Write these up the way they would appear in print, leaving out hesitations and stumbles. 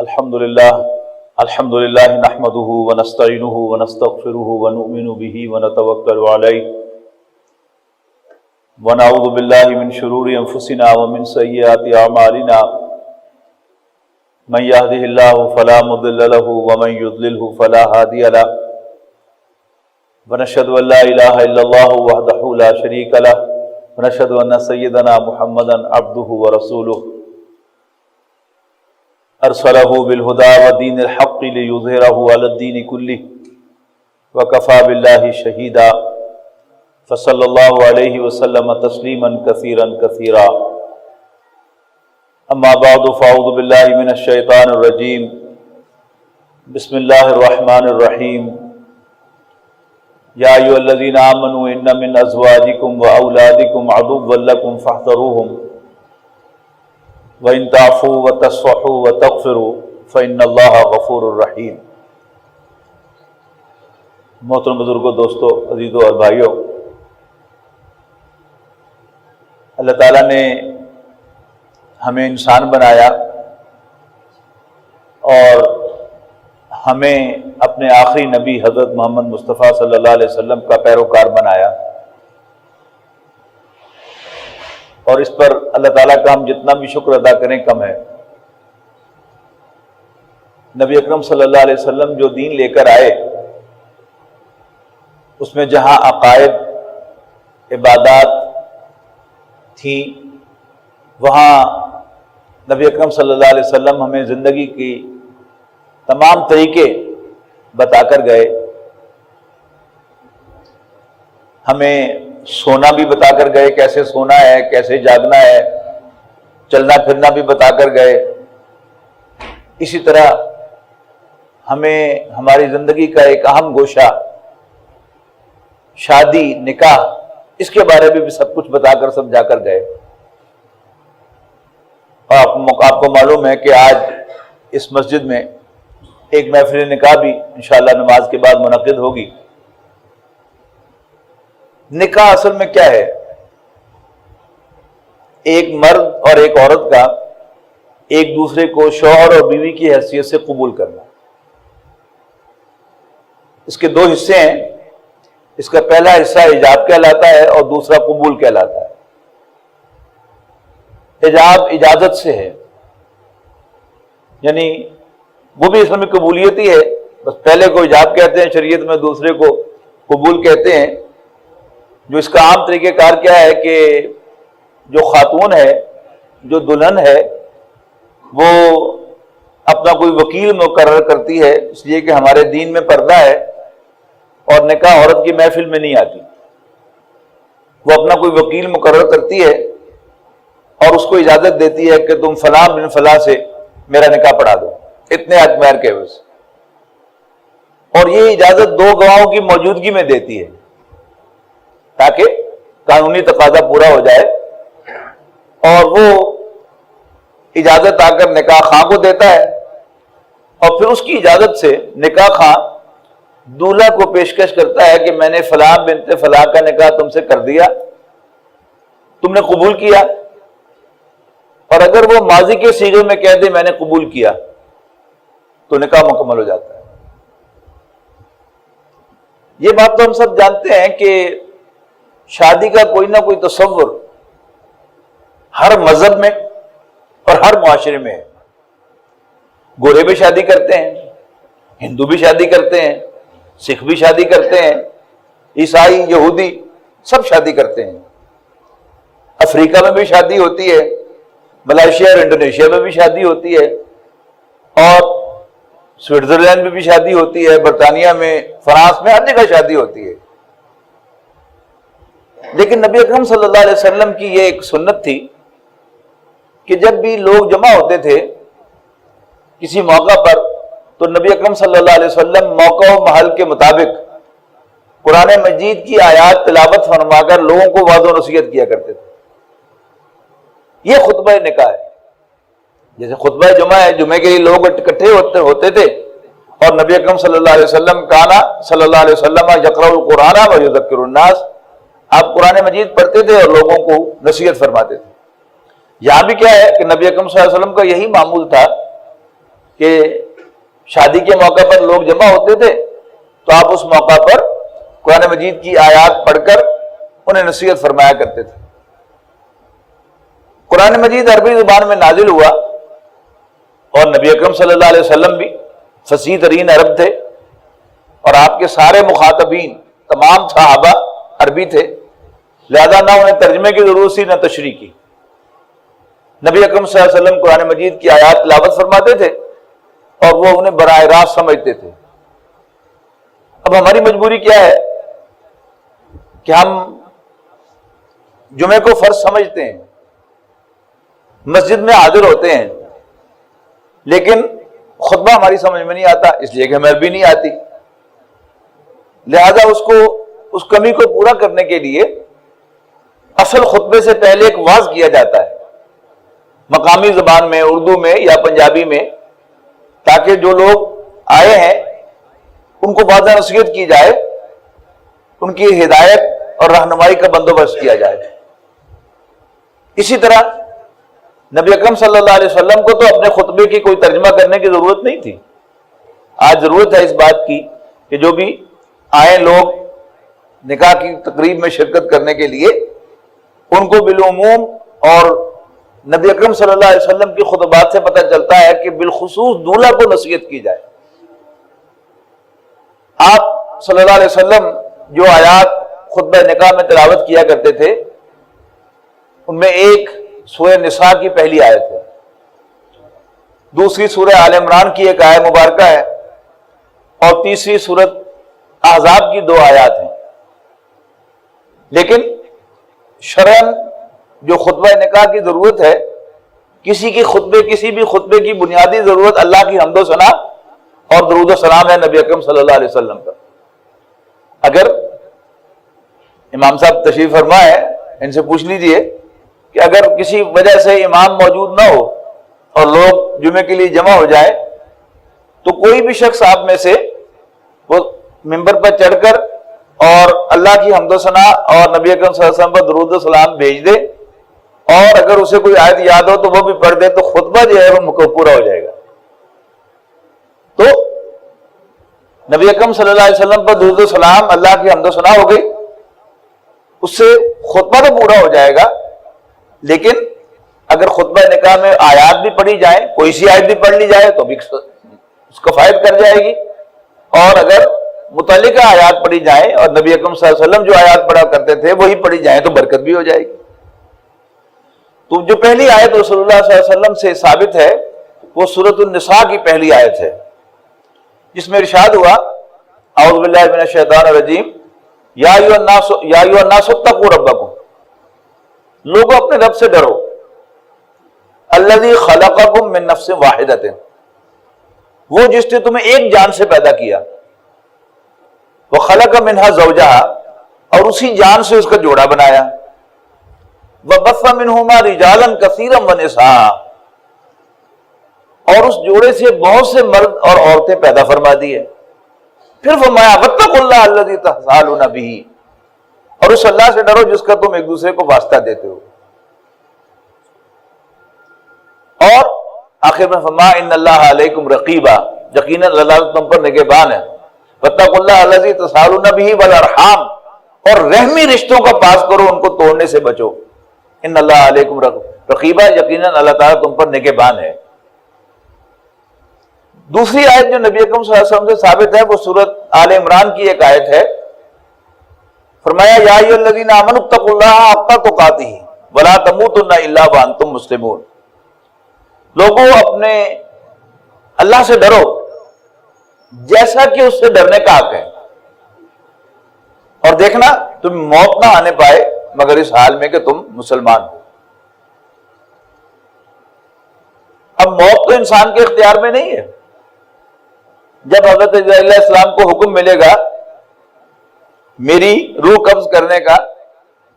الحمد للہ نحمده ونستعینه ونستغفره ونؤمن به ونتوکل علیہ ونعوذ باللہ من شرور انفسنا ومن سیئات اعمالنا من يهده الله فلا مضل له ومن يضلله فلا هادي له ونشهد ان لا اله الا الله وحده لا شريك له ونشهد ان سيدنا محمدا عبده ورسوله ارسلہ بالہدی ودین الحق لیظہرہ علی الدین کلہ وکفی باللہ شہیدا فصلی اللہ علیہ وسلم تسلیما کثیرا کثیرا اما بعد فاعوذ باللہ من الشیطان الرجیم بسم اللہ الرحمن الرحیم یا ایھا الذین آمنوا ان من ازواجکم واولادکم عدوا لکم فاحذروہم وَإِن تَعْفُوا وَتَصْفَحُوا وَتَغْفِرُوا فَإِنَّ اللَّهَ غَفُورٌ رَحِيمٌ۔ محترم بزرگوں، دوستوں، عزیزوں اور بھائیوں، اللہ تعالیٰ نے ہمیں انسان بنایا اور ہمیں اپنے آخری نبی حضرت محمد مصطفیٰ صلی اللہ علیہ وسلم کا پیروکار بنایا، اور اس پر اللہ تعالیٰ کا ہم جتنا بھی شکر ادا کریں کم ہے۔ نبی اکرم صلی اللہ علیہ وسلم جو دین لے کر آئے، اس میں جہاں عقائد، عبادات تھیں، وہاں نبی اکرم صلی اللہ علیہ وسلم ہمیں زندگی کی تمام طریقے بتا کر گئے، ہمیں سونا بھی بتا کر گئے، کیسے سونا ہے، کیسے جاگنا ہے، چلنا پھرنا بھی بتا کر گئے۔ اسی طرح ہمیں ہماری زندگی کا ایک اہم گوشہ شادی، نکاح، اس کے بارے میں بھی سب کچھ بتا کر سمجھا کر گئے۔ اور آپ کو معلوم ہے کہ آج اس مسجد میں ایک محفل نکاح بھی انشاءاللہ نماز کے بعد منعقد ہوگی۔ نکاح اصل میں کیا ہے؟ ایک مرد اور ایک عورت کا ایک دوسرے کو شوہر اور بیوی کی حیثیت سے قبول کرنا۔ اس کے دو حصے ہیں، اس کا پہلا حصہ ایجاب کہلاتا ہے اور دوسرا قبول کہلاتا ہے۔ ایجاب اجازت سے ہے، یعنی وہ بھی اسلامی قبولیت ہی ہے، بس پہلے کو ایجاب کہتے ہیں شریعت میں، دوسرے کو قبول کہتے ہیں۔ جو اس کا عام طریقہ کار کیا ہے کہ جو خاتون ہے، جو دلہن ہے، وہ اپنا کوئی وکیل مقرر کرتی ہے، اس لیے کہ ہمارے دین میں پردہ ہے اور نکاح عورت کی محفل میں نہیں آتی۔ وہ اپنا کوئی وکیل مقرر کرتی ہے اور اس کو اجازت دیتی ہے کہ تم فلاں بن فلاں سے میرا نکاح پڑھا دو، اتنے حق مہر کے عوض، اور یہ اجازت دو گواہوں کی موجودگی میں دیتی ہے تاکہ قانونی تقاضا پورا ہو جائے، اور وہ اجازت آ کر نکاح خواہ کو دیتا ہے، اور پھر اس کی اجازت سے نکاح خواہ دولہا کو پیشکش کرتا ہے کہ میں نے فلاں بنت فلاں کا نکاح تم سے کر دیا، تم نے قبول کیا؟ اور اگر وہ ماضی کے صیغے میں کہہ دے میں نے قبول کیا تو نکاح مکمل ہو جاتا ہے۔ یہ بات تو ہم سب جانتے ہیں کہ شادی کا کوئی نہ کوئی تصور ہر مذہب میں اور ہر معاشرے میں ہے۔ گورے بھی شادی کرتے ہیں، ہندو بھی شادی کرتے ہیں، سکھ بھی شادی کرتے ہیں، عیسائی، یہودی سب شادی کرتے ہیں۔ افریقہ میں بھی شادی ہوتی ہے، ملائیشیا اور انڈونیشیا میں بھی شادی ہوتی ہے، اور سوئٹزرلینڈ میں بھی شادی ہوتی ہے، برطانیہ میں، فرانس میں، ہر جگہ شادی ہوتی ہے۔ لیکن نبی اکرم صلی اللہ علیہ وسلم کی یہ ایک سنت تھی کہ جب بھی لوگ جمع ہوتے تھے کسی موقع پر، تو نبی اکرم صلی اللہ علیہ وسلم موقع و محل کے مطابق قرآن مجید کی آیات تلاوت فرما کر لوگوں کو وعظ و نصیحت کیا کرتے تھے۔ یہ خطبہ نکاح ہے۔ جیسے خطبہ جمعہ ہے، جمعے کے لیے لوگ اکٹھے ہوتے تھے، اور نبی اکرم صلی اللہ علیہ وسلم کانا صلی اللہ علیہ وسلم یقرأ القرآن ویذکر الناس، آپ قرآن مجید پڑھتے تھے اور لوگوں کو نصیحت فرماتے تھے۔ یہاں بھی کیا ہے کہ نبی اکرم صلی اللہ علیہ وسلم کا یہی معمول تھا کہ شادی کے موقع پر لوگ جمع ہوتے تھے تو آپ اس موقع پر قرآن مجید کی آیات پڑھ کر انہیں نصیحت فرمایا کرتے تھے۔ قرآن مجید عربی زبان میں نازل ہوا اور نبی اکرم صلی اللہ علیہ وسلم بھی فصیح ترین عرب تھے اور آپ کے سارے مخاطبین تمام صحابہ عربی تھے، لہذا نہ انہیں ترجمے کی ضرورت تھی نہ تشریح کی۔ نبی اکرم صلی اللہ علیہ وسلم قرآن مجید کی آیات تلاوت فرماتے تھے اور وہ انہیں براہ راست سمجھتے تھے۔ اب ہماری مجبوری کیا ہے کہ ہم جمعے کو فرض سمجھتے ہیں، مسجد میں حاضر ہوتے ہیں، لیکن خطبہ ہماری سمجھ میں نہیں آتا، اس لیے کہ ہمیں عربی نہیں آتی، لہذا اس کمی کو پورا کرنے کے لیے اصل خطبے سے پہلے ایک واعظ کیا جاتا ہے مقامی زبان میں، اردو میں یا پنجابی میں، تاکہ جو لوگ آئے ہیں ان کو واضح نصیحت کی جائے، ان کی ہدایت اور رہنمائی کا بندوبست کیا جائے۔ اسی طرح نبی اکرم صلی اللہ علیہ وسلم کو تو اپنے خطبے کی کوئی ترجمہ کرنے کی ضرورت نہیں تھی۔ آج ضرورت ہے اس بات کی کہ جو بھی آئے لوگ نکاح کی تقریب میں شرکت کرنے کے لیے، ان کو بالعموم اور نبی اکرم صلی اللہ علیہ وسلم کی خطبات سے پتہ چلتا ہے کہ بالخصوص دولہا کو نصیحت کی جائے۔ آپ صلی اللہ علیہ وسلم جو آیات خطبہ نکاح میں تلاوت کیا کرتے تھے ان میں ایک سورہ نساء کی پہلی آیت ہے، دوسری سورہ آل عمران کی ایک آیت مبارکہ ہے اور تیسری سورۃ احزاب کی 2 آیات ہیں۔ لیکن شرعاً جو خطبہ نکاح کی ضرورت ہے، کسی بھی خطبے کی بنیادی ضرورت اللہ کی حمد و ثنا اور درود و سلام ہے نبی اکرم صلی اللہ علیہ وسلم پر۔ اگر امام صاحب تشریف فرما ہے، ان سے پوچھ لیجئے کہ اگر کسی وجہ سے امام موجود نہ ہو اور لوگ جمعے کے لیے جمع ہو جائے تو کوئی بھی شخص آپ میں سے وہ ممبر پر چڑھ کر اور اللہ کی حمد و ثنا اور نبی اکرم صلی اللہ علیہ وسلم پر درود و سلام بھیج دے، اور اگر اسے کوئی آیت یاد ہو تو وہ بھی پڑھ دے، تو خطبہ جو ہے وہ پورا ہو جائے گا۔ تو نبی اکرم صلی اللہ علیہ وسلم پر درود و سلام، اللہ کی حمد و ثنا ہو گئی، اس سے خطبہ تو پورا ہو جائے گا۔ لیکن اگر خطبہ نکاح میں آیات بھی پڑھی جائیں، کوئی سی آیت بھی پڑھ لی جائے تو بھی اس کو فائد کر جائے گی، اور اگر متعلقہ آیات پڑھی جائیں اور نبی اکرم صلی اللہ علیہ وسلم جو آیات پڑھا کرتے تھے وہی پڑھی جائیں تو برکت بھی ہو جائے گی۔ تو جو پہلی آیت رسول اللہ صلی اللہ علیہ وسلم سے ثابت ہے وہ سورۃ النساء کی پہلی آیت ہے، جس میں ارشاد ہوا اعوذ باللہ من الشیطان الرجیم یا ایھا الناس اتقوا ربکم، لوگوں اپنے رب سے ڈرو، الذی خلقکم من نفس واحدۃ، وہ جس نے تمہیں ایک جان سے پیدا کیا، وخلق منہا زوجہا، اور اسی جان سے اس کا جوڑا بنایا، وبث منہما رجالا کثیرا ونساء، اور اس جوڑے سے بہت سے مرد اور عورتیں پیدا فرما دی ہے۔ پھر فرمایا واتقوا اللہ الذی تساءلون بہ، اور اس اللہ سے ڈرو جس کا تم ایک دوسرے کو واسطہ دیتے ہو۔ اور آخر میں فرمایا ان اللہ علیکم رقیبا، یقیناً اللہ تم پر نگہبان ہے، واتقوا اللہ الذی تساءلون بہ والارحام، اور رحمی رشتوں کا پاس کرو، ان کو توڑنے سے بچو، ان اللہ علیکم رقیبا، یقیناً اللہ تعالیٰ تم پر نگہبان ہے۔ دوسری آیت جو نبی اکرم صلی اللہ علیہ وسلم سے ثابت ہے وہ سورۃ آل عمران کی ایک آیت ہے، فرمایا یا ایھا الذین آمنوا اتقوا اللہ حق تقاتہ ولا تموتن الا وانتم مسلمون، لوگوں اپنے اللہ سے ڈرو جیسا کہ اس سے ڈرنے کا حق ہے، اور دیکھنا تم موت نہ آنے پائے مگر اس حال میں کہ تم مسلمان ہو۔ اب موت تو انسان کے اختیار میں نہیں ہے، جب حضرت جبرائیل علیہ السلام کو حکم ملے گا میری روح قبض کرنے کا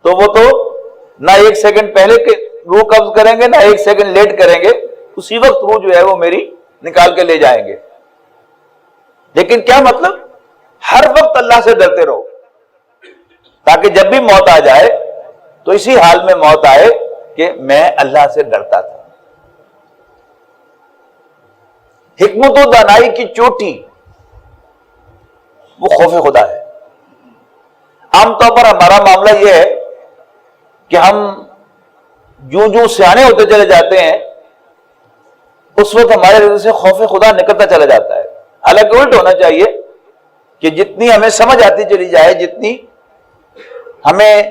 تو وہ تو نہ ایک سیکنڈ پہلے روح قبض کریں گے نہ ایک سیکنڈ لیٹ کریں گے، اسی وقت روح جو ہے وہ میری نکال کے لے جائیں گے۔ لیکن کیا مطلب؟ ہر وقت اللہ سے ڈرتے رہو تاکہ جب بھی موت آ جائے تو اسی حال میں موت آئے کہ میں اللہ سے ڈرتا تھا۔ حکمت و دانائی کی چوٹی وہ خوف خدا ہے۔ عام طور پر ہمارا معاملہ یہ ہے کہ ہم جو سیانے ہوتے چلے جاتے ہیں اس وقت ہمارے دل سے خوف خدا نکلتا چلا جاتا ہے، حالانکہ الٹ ہونا چاہیے کہ جتنی ہمیں سمجھ آتی چلی جائے، جتنی ہمیں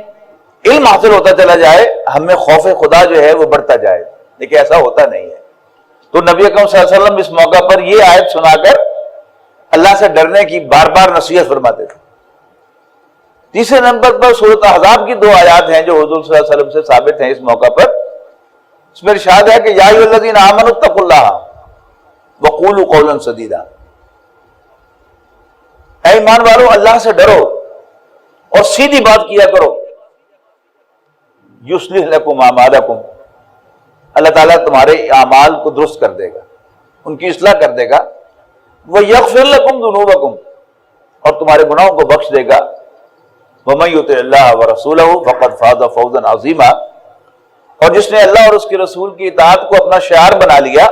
علم حاصل ہوتا چلا جائے، ہمیں خوف خدا جو ہے وہ بڑھتا جائے، لیکن ایسا ہوتا نہیں ہے۔ تو نبی اکرم صلی اللہ علیہ وسلم اس موقع پر یہ آیت سنا کر اللہ سے ڈرنے کی بار بار نصیحت فرماتے تھے۔ تیسرے نمبر پر سورۃ احزاب کی 2 آیات ہیں جو حضور صلی اللہ علیہ وسلم سے ثابت ہیں اس موقع پر۔ اس میں ارشاد ہے کہ یا ایھا الذین آمنوا اتقوا اللہ وقولوا قولا سدیدا، اے ایمان والو اللہ سے ڈرو اور سیدھی بات کیا کرو۔ یصلح لکم اعمالکم، اللہ تعالیٰ تمہارے اعمال کو درست کر دے گا، ان کی اصلاح کر دے گا۔ وَيَغْفِرْ لَكُمْ ذُنُوبَكُمْ، اور تمہارے گناہوں کو بخش دے گا۔ وَمَن يُطِعِ اللَّهَ وَرَسُولَهُ فَقَدْ فَازَ فَوْزًا عَظِيمًا، اور جس نے اللہ اور اس کے رسول کی اطاعت کو اپنا شعار بنا لیا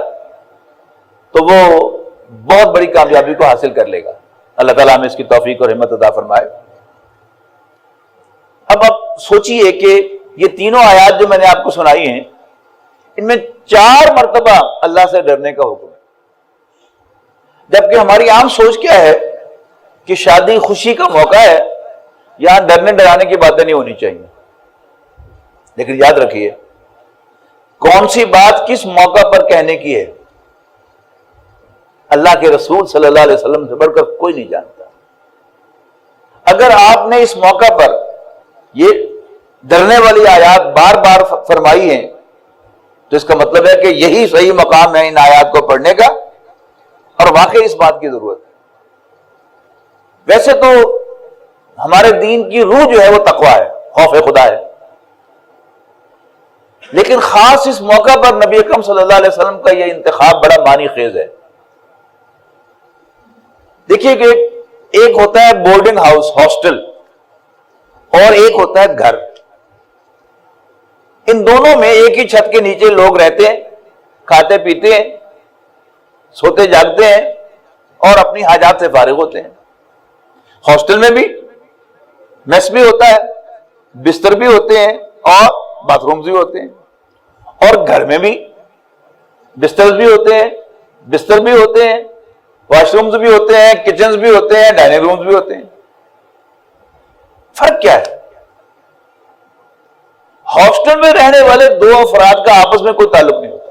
تو وہ بہت بڑی کامیابی کو حاصل کر لے گا۔ اللہ تعالیٰ ہمیں اس کی توفیق اور ہمت عطا فرمائے۔ اب آپ سوچئے کہ یہ تینوں آیات جو میں نے آپ کو سنائی ہیں، ان میں 4 مرتبہ اللہ سے ڈرنے کا حکم ہے، جبکہ ہماری عام سوچ کیا ہے کہ شادی خوشی کا موقع ہے، یہاں ڈرنے ڈرانے کی باتیں نہیں ہونی چاہیے۔ لیکن یاد رکھیے کون سی بات کس موقع پر کہنے کی ہے، اللہ کے رسول صلی اللہ علیہ وسلم سے بڑھ کر کوئی نہیں جانتا۔ اگر آپ نے اس موقع پر یہ ڈرنے والی آیات بار بار فرمائی ہیں تو اس کا مطلب ہے کہ یہی صحیح مقام ہے ان آیات کو پڑھنے کا، اور واقعی اس بات کی ضرورت ہے۔ ویسے تو ہمارے دین کی روح جو ہے وہ تقویٰ ہے، خوف خدا ہے، لیکن خاص اس موقع پر نبی اکرم صلی اللہ علیہ وسلم کا یہ انتخاب بڑا معنی خیز ہے۔ دیکھیے کہ ایک ہوتا ہے بورڈنگ ہاؤس، ہاسٹل، اور ایک ہوتا ہے گھر۔ ان دونوں میں ایک ہی چھت کے نیچے لوگ رہتے ہیں، کھاتے پیتے ہیں، سوتے جاگتے ہیں اور اپنی حاجات سے فارغ ہوتے ہیں۔ ہاسٹل میں بھی میس بھی ہوتا ہے، بستر بھی ہوتے ہیں اور باتھ رومز بھی ہوتے ہیں، اور گھر میں بھی بستر بھی ہوتے ہیں، بستر بھی ہوتے ہیں، واش رومز بھی ہوتے ہیں، کچنز بھی ہوتے ہیں، ڈائننگ رومز بھی ہوتے ہیں۔ فرق کیا ہے؟ ہاسٹل میں رہنے والے 2 افراد کا آپس میں کوئی تعلق نہیں ہوتا،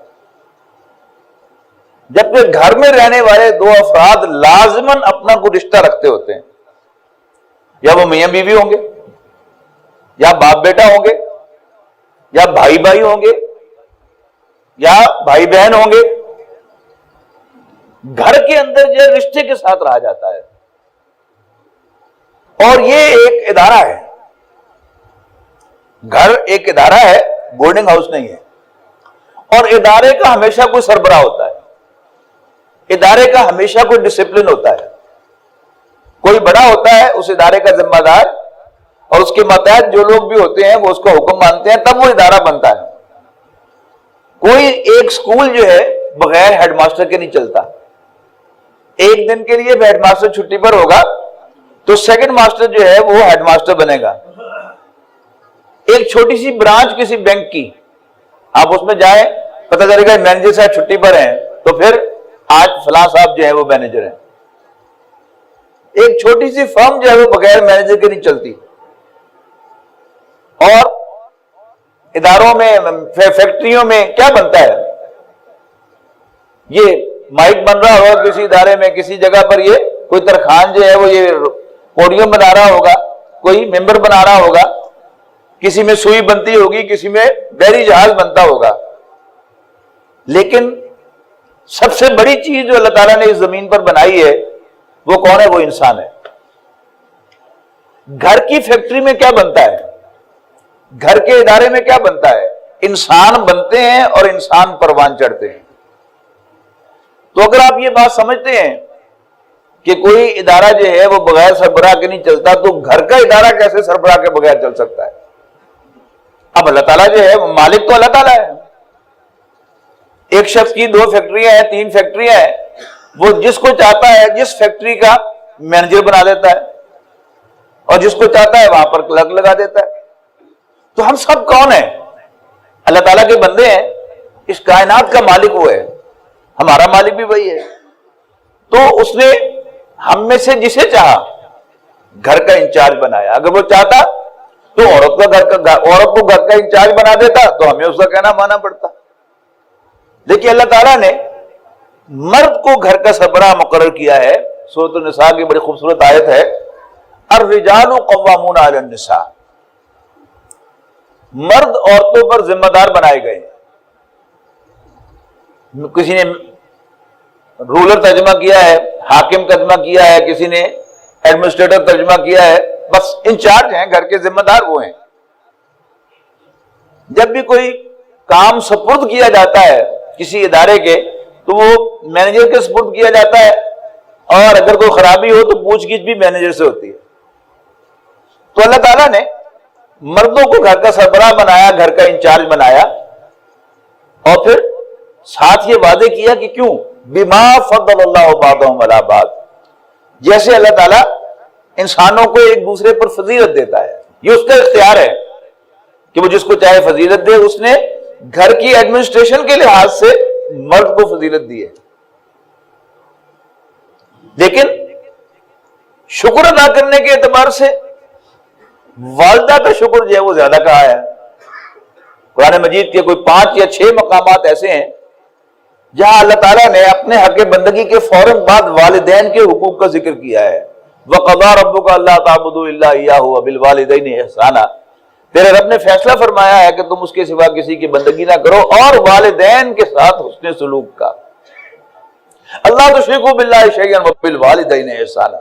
جبکہ گھر میں رہنے والے 2 افراد لازماً اپنا کوئی رشتہ رکھتے ہوتے ہیں، یا وہ میاں بیوی ہوں گے، یا باپ بیٹا ہوں گے، یا بھائی بھائی ہوں گے، یا بھائی بہن ہوں گے۔ گھر کے اندر جو رشتے کے ساتھ رہا جاتا ہے، اور یہ ایک ادارہ ہے۔ گھر ایک ادارہ ہے، بورڈنگ ہاؤس نہیں ہے، اور ادارے کا ہمیشہ کوئی سربراہ ہوتا ہے، ادارے کا ہمیشہ کوئی ڈسپلن ہوتا ہے، کوئی بڑا ہوتا ہے اس ادارے کا ذمہ دار، اور اس کے ماتحت جو لوگ بھی ہوتے ہیں وہ اس کا حکم مانتے ہیں، تب وہ ادارہ بنتا ہے۔ کوئی ایک سکول جو ہے بغیر ہیڈ ماسٹر کے نہیں چلتا۔ ایک دن کے لیے ہیڈ ماسٹر چھٹی پر ہوگا تو سیکنڈ ماسٹر جو ہے وہ ہیڈ ماسٹر بنے گا۔ ایک چھوٹی سی برانچ کسی بینک کی، آپ اس میں جائیں، پتہ چلے گا مینیجر صاحب چھٹی پر ہیں، تو پھر آج فلاں صاحب جو ہے وہ مینیجر ہیں۔ ایک چھوٹی سی فرم جو ہے وہ بغیر مینیجر کے نہیں چلتی۔ اور اداروں میں، فیکٹریوں میں کیا بنتا ہے؟ یہ مائک بن رہا ہوگا کسی ادارے میں، کسی جگہ پر یہ کوئی ترخان جو ہے وہ یہ پوڈیم بنا رہا ہوگا، کوئی ممبر بنا رہا ہوگا، کسی میں سوئی بنتی ہوگی، کسی میں بحری جہاز بنتا ہوگا۔ لیکن سب سے بڑی چیز جو اللہ تعالیٰ نے اس زمین پر بنائی ہے وہ کون ہے؟ وہ انسان ہے۔ گھر کی فیکٹری میں کیا بنتا ہے؟ گھر کے ادارے میں کیا بنتا ہے؟ انسان بنتے ہیں اور انسان پروان چڑھتے ہیں۔ تو اگر آپ یہ بات سمجھتے ہیں کہ کوئی ادارہ جو ہے وہ بغیر سربراہ کے نہیں چلتا، تو گھر کا ادارہ کیسے سربراہ کے بغیر چل سکتا ہے؟ اب اللہ تعالیٰ جو ہے مالک تو اللہ تعالیٰ ہے۔ ایک شخص کی 2 فیکٹریاں ہیں، 3 فیکٹریاں ہیں، وہ جس کو چاہتا ہے جس فیکٹری کا مینیجر بنا دیتا ہے اور جس کو چاہتا ہے وہاں پر کلرک لگا دیتا ہے۔ تو ہم سب کون ہیں؟ اللہ تعالیٰ کے بندے ہیں، اس کائنات کا مالک وہ ہے، ہمارا مالک بھی وہی ہے۔ تو اس نے ہم میں سے جسے چاہا گھر کا انچارج بنایا، اگر وہ چاہتا تو عورت کو گھر کا انچارج بنا دیتا تو ہمیں اس کا کہنا مانا پڑتا۔ دیکھیے اللہ تعالیٰ نے مرد کو گھر کا سربراہ مقرر کیا ہے۔ سورۃ النساء کی بڑی خوبصورت آیت ہے، الرجال قوامون علی النساء، مرد عورتوں پر ذمہ دار بنائے گئے۔ کسی نے رولر ترجمہ کیا ہے، حاکم ترجمہ کیا ہے، کسی نے ایڈمنسٹریٹر ترجمہ کیا ہے، بس انچارج ہیں، گھر کے ذمہ دار وہ ہیں۔ جب بھی کوئی کام سپرد کیا جاتا ہے کسی ادارے کے تو وہ مینیجر کے سپرد کیا جاتا ہے، اور اگر کوئی خرابی ہو تو پوچھ گچھ بھی مینیجر سے ہوتی ہے۔ تو اللہ تعالیٰ نے مردوں کو گھر کا سربراہ بنایا، گھر کا انچارج بنایا، اور پھر ساتھ یہ وعدے کیا کہ کیوں؟ بما فضل اللہ بعضهم علی بعض، جیسے اللہ تعالیٰ انسانوں کو ایک دوسرے پر فضیلت دیتا ہے، یہ اس کا اختیار ہے کہ وہ جس کو چاہے فضیلت دے۔ اس نے گھر کی ایڈمنسٹریشن کے لحاظ سے مرد کو فضیلت دی ہے، لیکن شکر ادا کرنے کے اعتبار سے والدہ کا شکر جو ہے وہ زیادہ کہا ہے۔ قرآن مجید کے کوئی 5 یا 6 مقامات ایسے ہیں جہاں اللہ تعالیٰ نے اپنے حق بندگی کے فوراً بعد والدین کے حقوق کا ذکر کیا ہے۔ وَقَضَىٰ رَبُّكَ أَلَّا تَعْبُدُوا إِلَّا إِيَّاهُ وَبِالْوَالِدَيْنِ إِحْسَانًا، تیرے رب نے فیصلہ فرمایا ہے کہ تم اس کے سوا کسی کی بندگی نہ کرو، اور والدین کے ساتھ حسن سلوک کا۔ اللہ تشرکوا باللہ شیئا وبالوالدین احسانا،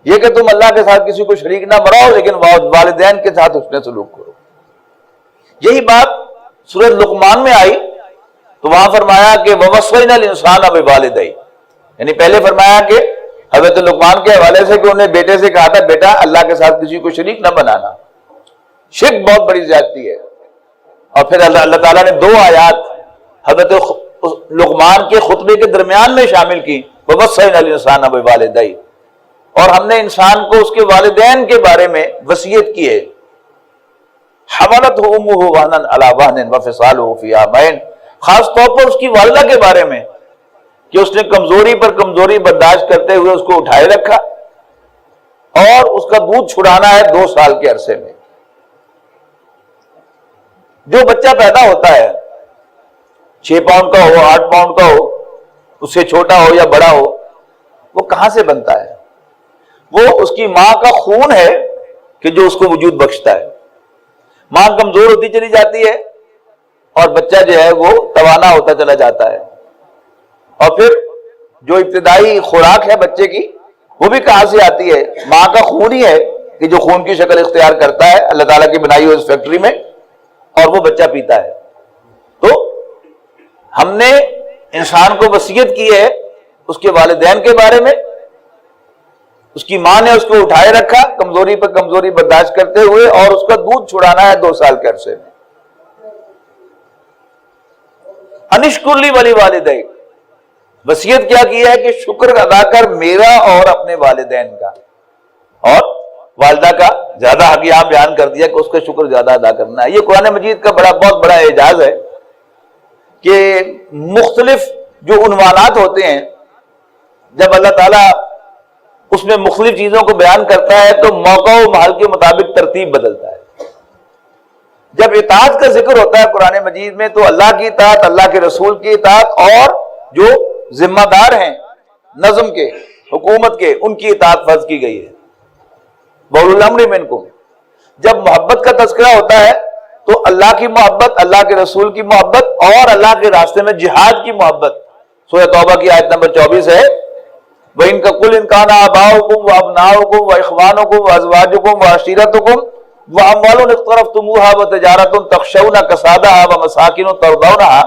یہ کہ تم اللہ کے ساتھ کسی کو شریک نہ بناؤ لیکن والدین کے ساتھ حسن سلوک کرو۔ یہی بات سورۃ لقمان میں آئی تو وہاں فرمایا کہ وَوَصَّيْنَا الْإِنسَانَ بِوَالِدَيْهِ، یعنی پہلے فرمایا کہ حضرت لقمان کے حوالے سے کہ انہوں نے بیٹے سے کہا تھا بیٹا اللہ کے ساتھ کسی کو شریک نہ بنانا، شرک بہت بڑی زیادتی ہے۔ اور پھر اللہ تعالیٰ نے 2 آیات حضرت لقمان کے خطبے کے درمیان میں شامل کی، وَوَصَّيْنَا الْإِنسَانَ بِوَالِدَيْهِ، اور ہم نے انسان کو اس کے والدین کے بارے میں وصیت کی ہے۔ حملتہ امہ وہنا علی وہن وفصالہ فی عامین، خاص طور پر اس کی والدہ کے بارے میں کہ اس نے کمزوری پر کمزوری برداشت کرتے ہوئے اس کو اٹھائے رکھا، اور اس کا دودھ چھڑانا ہے 2 سال کے عرصے میں۔ جو بچہ پیدا ہوتا ہے 6 پاؤنڈ کا ہو 8 پاؤنڈ کا ہو، اس سے چھوٹا ہو یا بڑا ہو، وہ کہاں سے بنتا ہے؟ وہ اس کی ماں کا خون ہے کہ جو اس کو وجود بخشتا ہے۔ ماں کمزور ہوتی چلی جاتی ہے اور بچہ جو ہے وہ توانا ہوتا چلا جاتا ہے، اور پھر جو ابتدائی خوراک ہے بچے کی وہ بھی کہاں سے آتی ہے؟ ماں کا خون ہی ہے کہ جو خون کی شکل اختیار کرتا ہے اللہ تعالیٰ کی بنائی ہوئی اس فیکٹری میں، اور وہ بچہ پیتا ہے۔ تو ہم نے انسان کو وصیت کی ہے اس کے والدین کے بارے میں، اس کی ماں نے اس کو اٹھائے رکھا کمزوری پر کمزوری برداشت کرتے ہوئے، اور اس کا دودھ چھڑانا ہے 2 سال کے عرصے میں۔ انشکر لی ولی والدیک، وصیت کیا ہے کہ شکر ادا کر میرا اور اپنے والدین کا، اور والدہ کا زیادہ حق یہاں بیان کر دیا کہ اس کا شکر زیادہ ادا کرنا ہے۔ یہ قرآن مجید کا بہت بڑا اعجاز ہے کہ مختلف جو عنوانات ہوتے ہیں جب اللہ تعالیٰ اس میں مختلف چیزوں کو بیان کرتا ہے تو موقع و محل کے مطابق ترتیب بدلتا ہے۔ جب اطاعت کا ذکر ہوتا ہے قرآن مجید میں تو اللہ کی اطاعت، اللہ کے رسول کی اطاعت، اور جو ذمہ دار ہیں نظم کے حکومت کے ان کی اطاعت فرض کی گئی ہے۔ وَأُولِي الْأَمْرِ مِنْكُمْ، جب محبت کا تذکرہ ہوتا ہے تو اللہ کی محبت، اللہ کے رسول کی محبت، اور اللہ کے راستے میں جہاد کی محبت۔ سورہ توبہ کی آیت نمبر 24 ہے، وَإِن كَقُلْ إِن كَانَ آبَاؤُكُمْ وَأَبْنَاؤُكُمْ وَإِخْوَانُكُمْ وَأَزْوَاجُكُمْ وَعَشِيرَتُكُمْ وَأَمْوَالٌ اقْتَرَفْتُمُوهَا وَتِجَارَةٌ تَخْشَوْنَ كَسَادَهَا وَمَسَاكِنُ تَرْضَوْنَهَا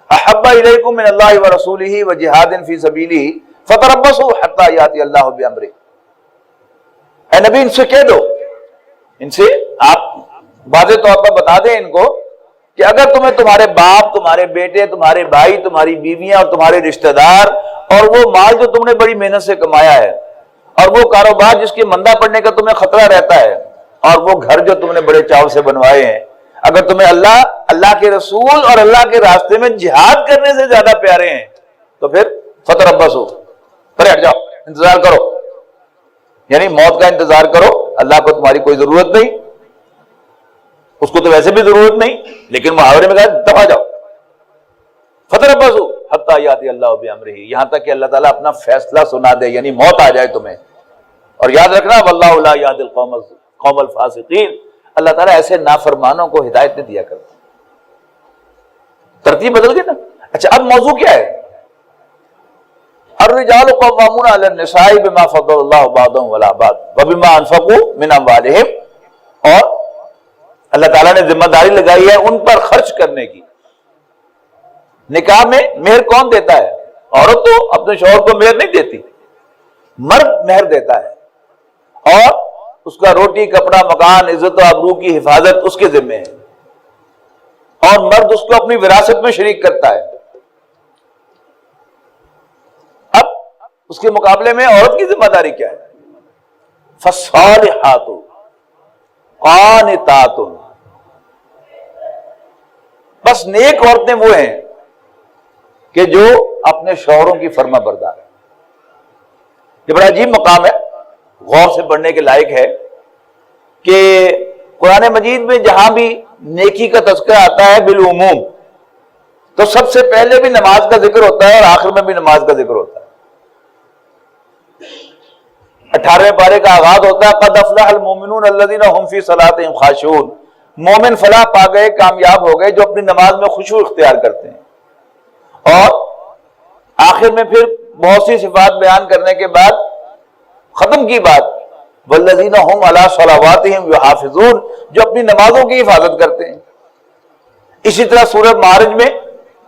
أَحَبَّ إِلَيْكُم مِّنَ اللَّهِ وَرَسُولِهِ وَجِهَادٍ فِي سَبِيلِهِ فَتَرَبَّصُوا حَتَّى يَأْتِيَ اللَّهُ بِأَمْرِهِ۔ اے نبی ان سے کہہ دو، ان سے آپ واضح طور پر بتا دیں ان کو کہ اگر تمہیں تمہارے باپ، تمہارے بیٹے، تمہارے بھائی، تمہاری بیویاں اور تمہارے رشتہ دار اور وہ مال جو تم نے بڑی محنت سے کمایا ہے اور وہ کاروبار جس کے مندہ پڑنے کا تمہیں خطرہ رہتا ہے اور وہ گھر جو تم نے بڑے چاو سے بنوائے ہیں، اگر تمہیں اللہ کے رسول اور اللہ کے راستے میں جہاد کرنے سے زیادہ پیارے ہیں تو پھر فتربصوا، پھر ہٹ جاؤ، انتظار کرو، یعنی موت کا انتظار کرو۔ اللہ کو تمہاری کوئی ضرورت نہیں، اس کو تو ویسے بھی ضرورت نہیں، لیکن محاورے میں کہا دفع جاؤ، فتربصوا حتی یاتی اللہ بامرہ، یہاں تک کہ اللہ تعالیٰ اپنا فیصلہ سنا دے، یعنی موت آ جائے تمہیں۔ اور یاد رکھنا واللہ لا یہدی القوم الفاسقین، اللہ تعالیٰ ایسے نافرمانوں کو ہدایت نہیں دیا کرتا۔ ترتیب بدل گئی نا۔ اچھا اب موضوع کیا ہے؟ الرجال قوامون علی النساء بما فضل اللہ بعضهم علی بعض وبما انفقوا من اموالهم، اور اللہ تعالیٰ نے ذمہ داری لگائی ہے ان پر خرچ کرنے کی۔ نکاح میں مہر کون دیتا ہے؟ عورت تو اپنے شوہر کو مہر نہیں دیتی، مرد مہر دیتا ہے، اور اس کا روٹی کپڑا مکان عزت و آبرو کی حفاظت اس کے ذمہ ہے، اور مرد اس کو اپنی وراثت میں شریک کرتا ہے۔ اب اس کے مقابلے میں عورت کی ذمہ داری کیا ہے؟ فالصالحات قانتات، بس نیک عورتیں وہ ہیں کہ جو اپنے شوہروں کی فرما بردار ہیں۔ یہ بڑا عجیب مقام ہے، غور سے پڑھنے کے لائق ہے کہ قرآن مجید میں جہاں بھی نیکی کا تذکرہ آتا ہے بالعموم تو سب سے پہلے بھی نماز کا ذکر ہوتا ہے اور آخر میں بھی نماز کا ذکر ہوتا ہے۔ 18ویں پارے کا آغاز ہوتا ہے قد افلح المؤمنون الذین هم فی صلاتهم خاشعون، مومن فلاح پا گئے، کامیاب ہو گئے جو اپنی نماز میں خشوع اختیار کرتے ہیں۔ اور آخر میں پھر بہت سی صفات بیان کرنے کے بعد ختم کی بات والذین هم علی صلواتهم یحافظون، جو اپنی نمازوں کی حفاظت کرتے ہیں۔ اسی طرح سورہ معارج میں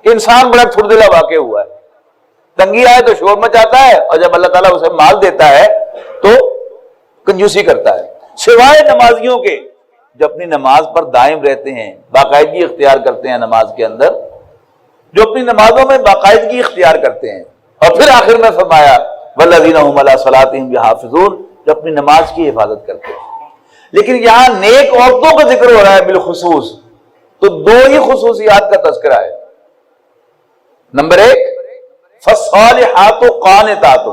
انسان بڑا تھردلا واقع ہوا ہے، تنگی آئے تو شور مچاتا ہے، اور جب اللہ تعالیٰ اسے مال دیتا ہے تو کنجوسی کرتا ہے، سوائے نمازیوں کے جو اپنی نماز پر دائم رہتے ہیں، باقاعدگی اختیار کرتے ہیں نماز کے اندر، جو اپنی نمازوں میں باقاعدگی اختیار کرتے ہیں۔ اور پھر آخر میں فرمایا والذین هم علی صلاتهم یحافظون، جو اپنی نماز کی حفاظت کرتے ہیں۔ لیکن یہاں نیک عورتوں کا ذکر ہو رہا ہے بالخصوص، تو دو ہی خصوصیات کا تذکرہ ہے۔ نمبر 1 فالصالحات قانتات،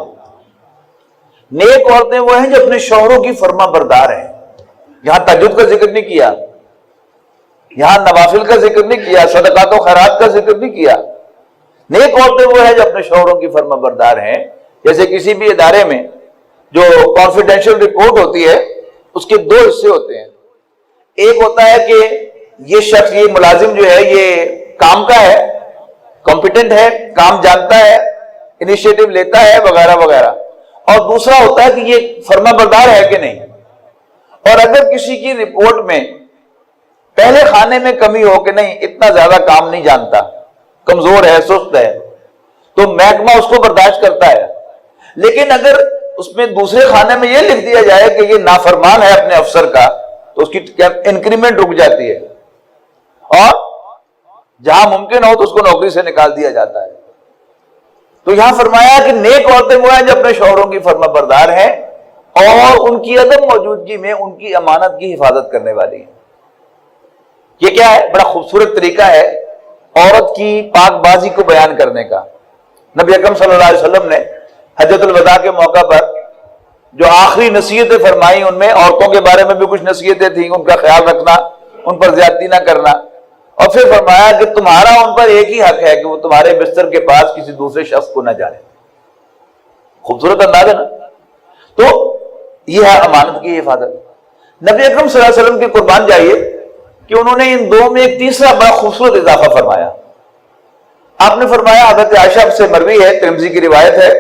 نیک عورتیں وہ ہیں جو اپنے شوہروں کی فرما بردار ہیں۔ یہاں تہجد کا ذکر نہیں کیا، یہاں نوافل کا ذکر نہیں کیا، صدقات و خیرات کا ذکر نہیں کیا۔ نیک عورتیں وہ ہیں جو اپنے شوہروں کی فرما بردار ہیں۔ جیسے کسی بھی ادارے میں جو کانفیڈینشیل رپورٹ ہوتی ہے اس کے 2 حصے ہوتے ہیں، ایک ہوتا ہے کہ یہ شخص، یہ ملازم جو ہے یہ کام کا ہے، کمپیٹنٹ ہے، کام جانتا ہے، انیشیٹو لیتا ہے وغیرہ وغیرہ، اور دوسرا ہوتا ہے کہ یہ فرما بردار ہے کہ نہیں۔ اور اگر کسی کی رپورٹ میں پہلے خانے میں کمی ہو کہ نہیں اتنا زیادہ کام نہیں جانتا، کمزور ہے، سست ہے، تو محکمہ اس کو برداشت کرتا ہے۔ لیکن اگر اس میں دوسرے خانے میں یہ لکھ دیا جائے کہ یہ نافرمان ہے اپنے افسر کا، تو اس کی انکریمنٹ رک جاتی ہے، اور جہاں ممکن ہو تو اس کو نوکری سے نکال دیا جاتا ہے۔ تو یہاں فرمایا کہ نیک عورتیں وہ ہیں جو اپنے شوہروں کی فرما بردار ہیں اور ان کی عدم موجودگی میں ان کی امانت کی حفاظت کرنے والی ہیں۔ یہ کیا ہے؟ بڑا خوبصورت طریقہ ہے عورت کی پاک بازی کو بیان کرنے کا۔ نبی اکرم صلی اللہ علیہ وسلم نے حجۃ الوداع کے موقع پر جو آخری نصیحتیں فرمائی، ان میں عورتوں کے بارے میں بھی کچھ نصیحتیں تھیں، ان کا خیال رکھنا، ان پر زیادتی نہ کرنا، اور پھر فرمایا کہ تمہارا ان پر ایک ہی حق ہے کہ وہ تمہارے بستر کے پاس کسی دوسرے شخص کو نہ جانے۔ خوبصورت انداز ہے نا؟ تو یہ ہے امانت کی حفاظت۔ نبی اکرم صلی اللہ علیہ وسلم کی قربان جائیے کہ انہوں نے ان 2 میں ایک تیسرا بڑا خوبصورت اضافہ فرمایا۔ آپ نے فرمایا، حضرت عائشہ سے مروی ہے، ترمذی کی روایت ہے،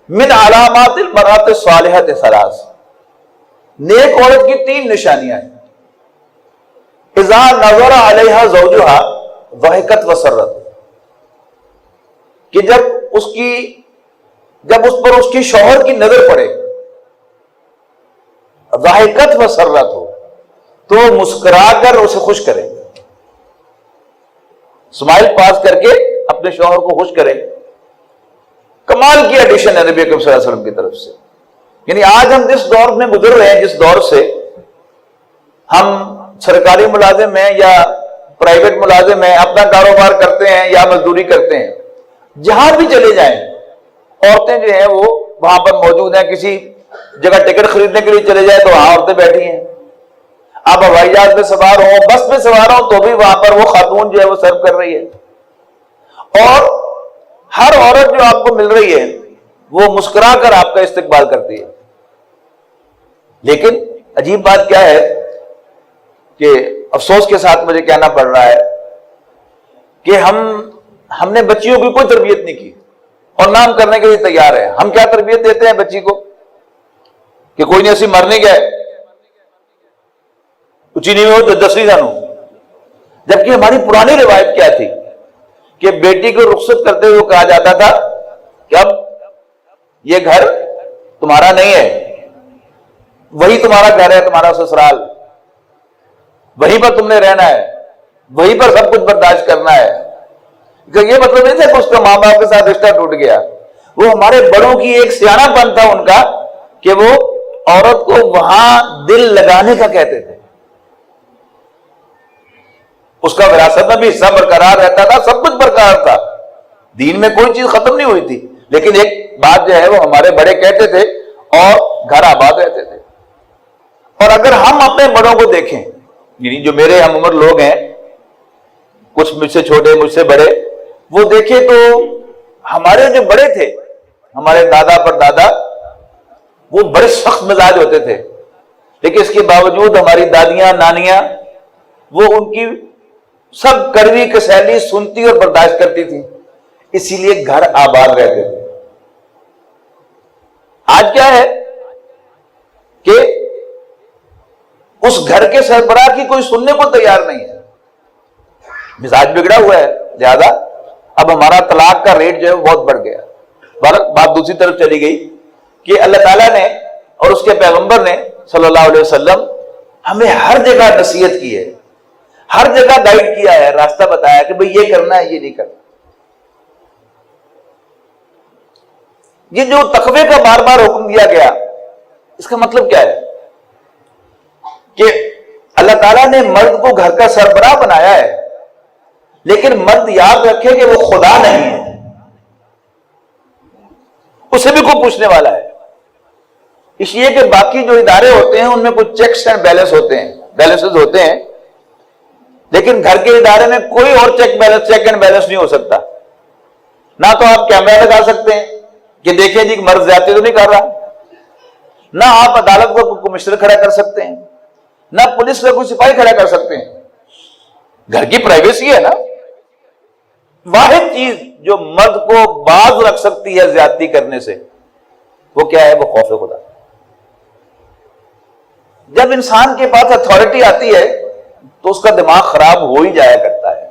من علامات المرأۃ الصالحۃ 3، نیک عورت کی 3 نشانیاں ہیں۔ اذا نظر علیہا زوجہا ضحکت وسرت، کہ جب اس پر اس کی شوہر کی نظر پڑے، ضحکت وسرت ہو تو وہ مسکرا کر اسے خوش کرے۔ اسمائل پاس کر کے اپنے شوہر کو خوش کریں. کمال کی ایڈیشن ہے نبی اکرم صلی اللہ علیہ وسلم کی طرف سے. یعنی آج ہم جس دور میں گزر رہے ہیں، جس دور سے ہم سرکاری ملازم ہیں یا پرائیویٹ ملازم ہیں، اپنا کاروبار کرتے ہیں یا مزدوری کرتے ہیں، جہاں بھی چلے جائیں عورتیں جو ہیں وہ وہاں پر موجود ہیں. کسی جگہ ٹکٹ خریدنے کے لیے چلے جائیں تو وہاں عورتیں بیٹھی ہیں. آپ ہوائی جہاز میں سوار ہوں، بس میں سوار ہوں، تو بھی وہاں پر وہ خاتون جو ہے وہ سرو کر رہی ہے. اور ہر عورت جو آپ کو مل رہی ہے وہ مسکرا کر آپ کا استقبال کرتی ہے. لیکن عجیب بات کیا ہے کہ افسوس کے ساتھ مجھے کہنا پڑ رہا ہے کہ ہم نے بچیوں کی کوئی تربیت نہیں کی اور نہ ہم کرنے کے لیے تیار ہیں. ہم کیا تربیت دیتے ہیں بچی کو کہ کوئی نہیں، اسی مرنے گئے اچھی نہیں ہو تو دسویں سانو. جبکہ ہماری پرانی روایت کیا تھی کہ بیٹی کو رخصت کرتے ہوئے کہا جاتا تھا کہ اب یہ گھر تمہارا نہیں ہے، وہی تمہارا گھر ہے، تمہارا سسرال، وہیں پر تم نے رہنا ہے، وہیں پر سب کچھ برداشت کرنا ہے. یہ مطلب نہیں تھا کہ اس کا ماں باپ کے ساتھ رشتہ ٹوٹ گیا. وہ ہمارے بڑوں کی ایک سیانہ پن تھا ان کا کہ وہ عورت کو وہاں دل لگانے کا کہتے تھے. اس کا وراثت میں بھی حصہ برقرار رہتا تھا، سب کچھ برقرار تھا، دین میں کوئی چیز ختم نہیں ہوئی تھی. لیکن ایک بات جو ہے وہ ہمارے بڑے کہتے تھے اور گھر آباد رہتے تھے. اور اگر ہم اپنے بڑوں کو دیکھیں، یعنی جو میرے ہم عمر لوگ ہیں، کچھ مجھ سے چھوٹے مجھ سے بڑے، وہ دیکھیں تو ہمارے جو بڑے تھے، ہمارے دادا پر دادا، وہ بڑے سخت مزاج ہوتے تھے. لیکن اس کے باوجود ہماری دادیاں نانیاں وہ ان کی سب کڑوی کسیلی سنتی اور برداشت کرتی تھی، اسی لیے گھر آباد رہتے تھے. آج کیا ہے کہ اس گھر کے سربراہ کی کوئی سننے کو تیار نہیں ہے، مزاج بگڑا ہوا ہے. لہذا اب ہمارا طلاق کا ریٹ جو ہے وہ بہت بڑھ گیا. بات دوسری طرف چلی گئی کہ اللہ تعالیٰ نے اور اس کے پیغمبر نے صلی اللہ علیہ وسلم ہمیں ہر جگہ نصیحت کی ہے، ہر جگہ گائیڈ کیا ہے، راستہ بتایا کہ بھئی یہ کرنا ہے، یہ نہیں کرنا. یہ جو تقوی کا بار بار حکم دیا گیا، اس کا مطلب کیا ہے کہ اللہ تعالیٰ نے مرد کو گھر کا سربراہ بنایا ہے، لیکن مرد یاد رکھے کہ وہ خدا نہیں ہے، اسے بھی کوئی پوچھنے والا ہے. اس لیے کہ باقی جو ادارے ہوتے ہیں ان میں کچھ چیکس اینڈ بیلنس ہوتے ہیں، بیلنسز ہوتے ہیں، لیکن گھر کے ادارے میں کوئی اور چیک اینڈ بیلنس نہیں ہو سکتا. نہ تو آپ کیمرہ لگا سکتے ہیں کہ دیکھیں جی مرد زیادتی تو نہیں کر رہا، نہ آپ عدالت کو کمشنر کھڑا کر سکتے ہیں، نہ پولیس کا کوئی سپاہی کھڑا کر سکتے ہیں. گھر کی پرائیویسی ہے نا. واحد چیز جو مرد کو باز رکھ سکتی ہے زیادتی کرنے سے، وہ کیا ہے؟ وہ خوف خدا. جب انسان کے پاس اتھارٹی آتی ہے تو اس کا دماغ خراب ہو ہی جایا کرتا ہے.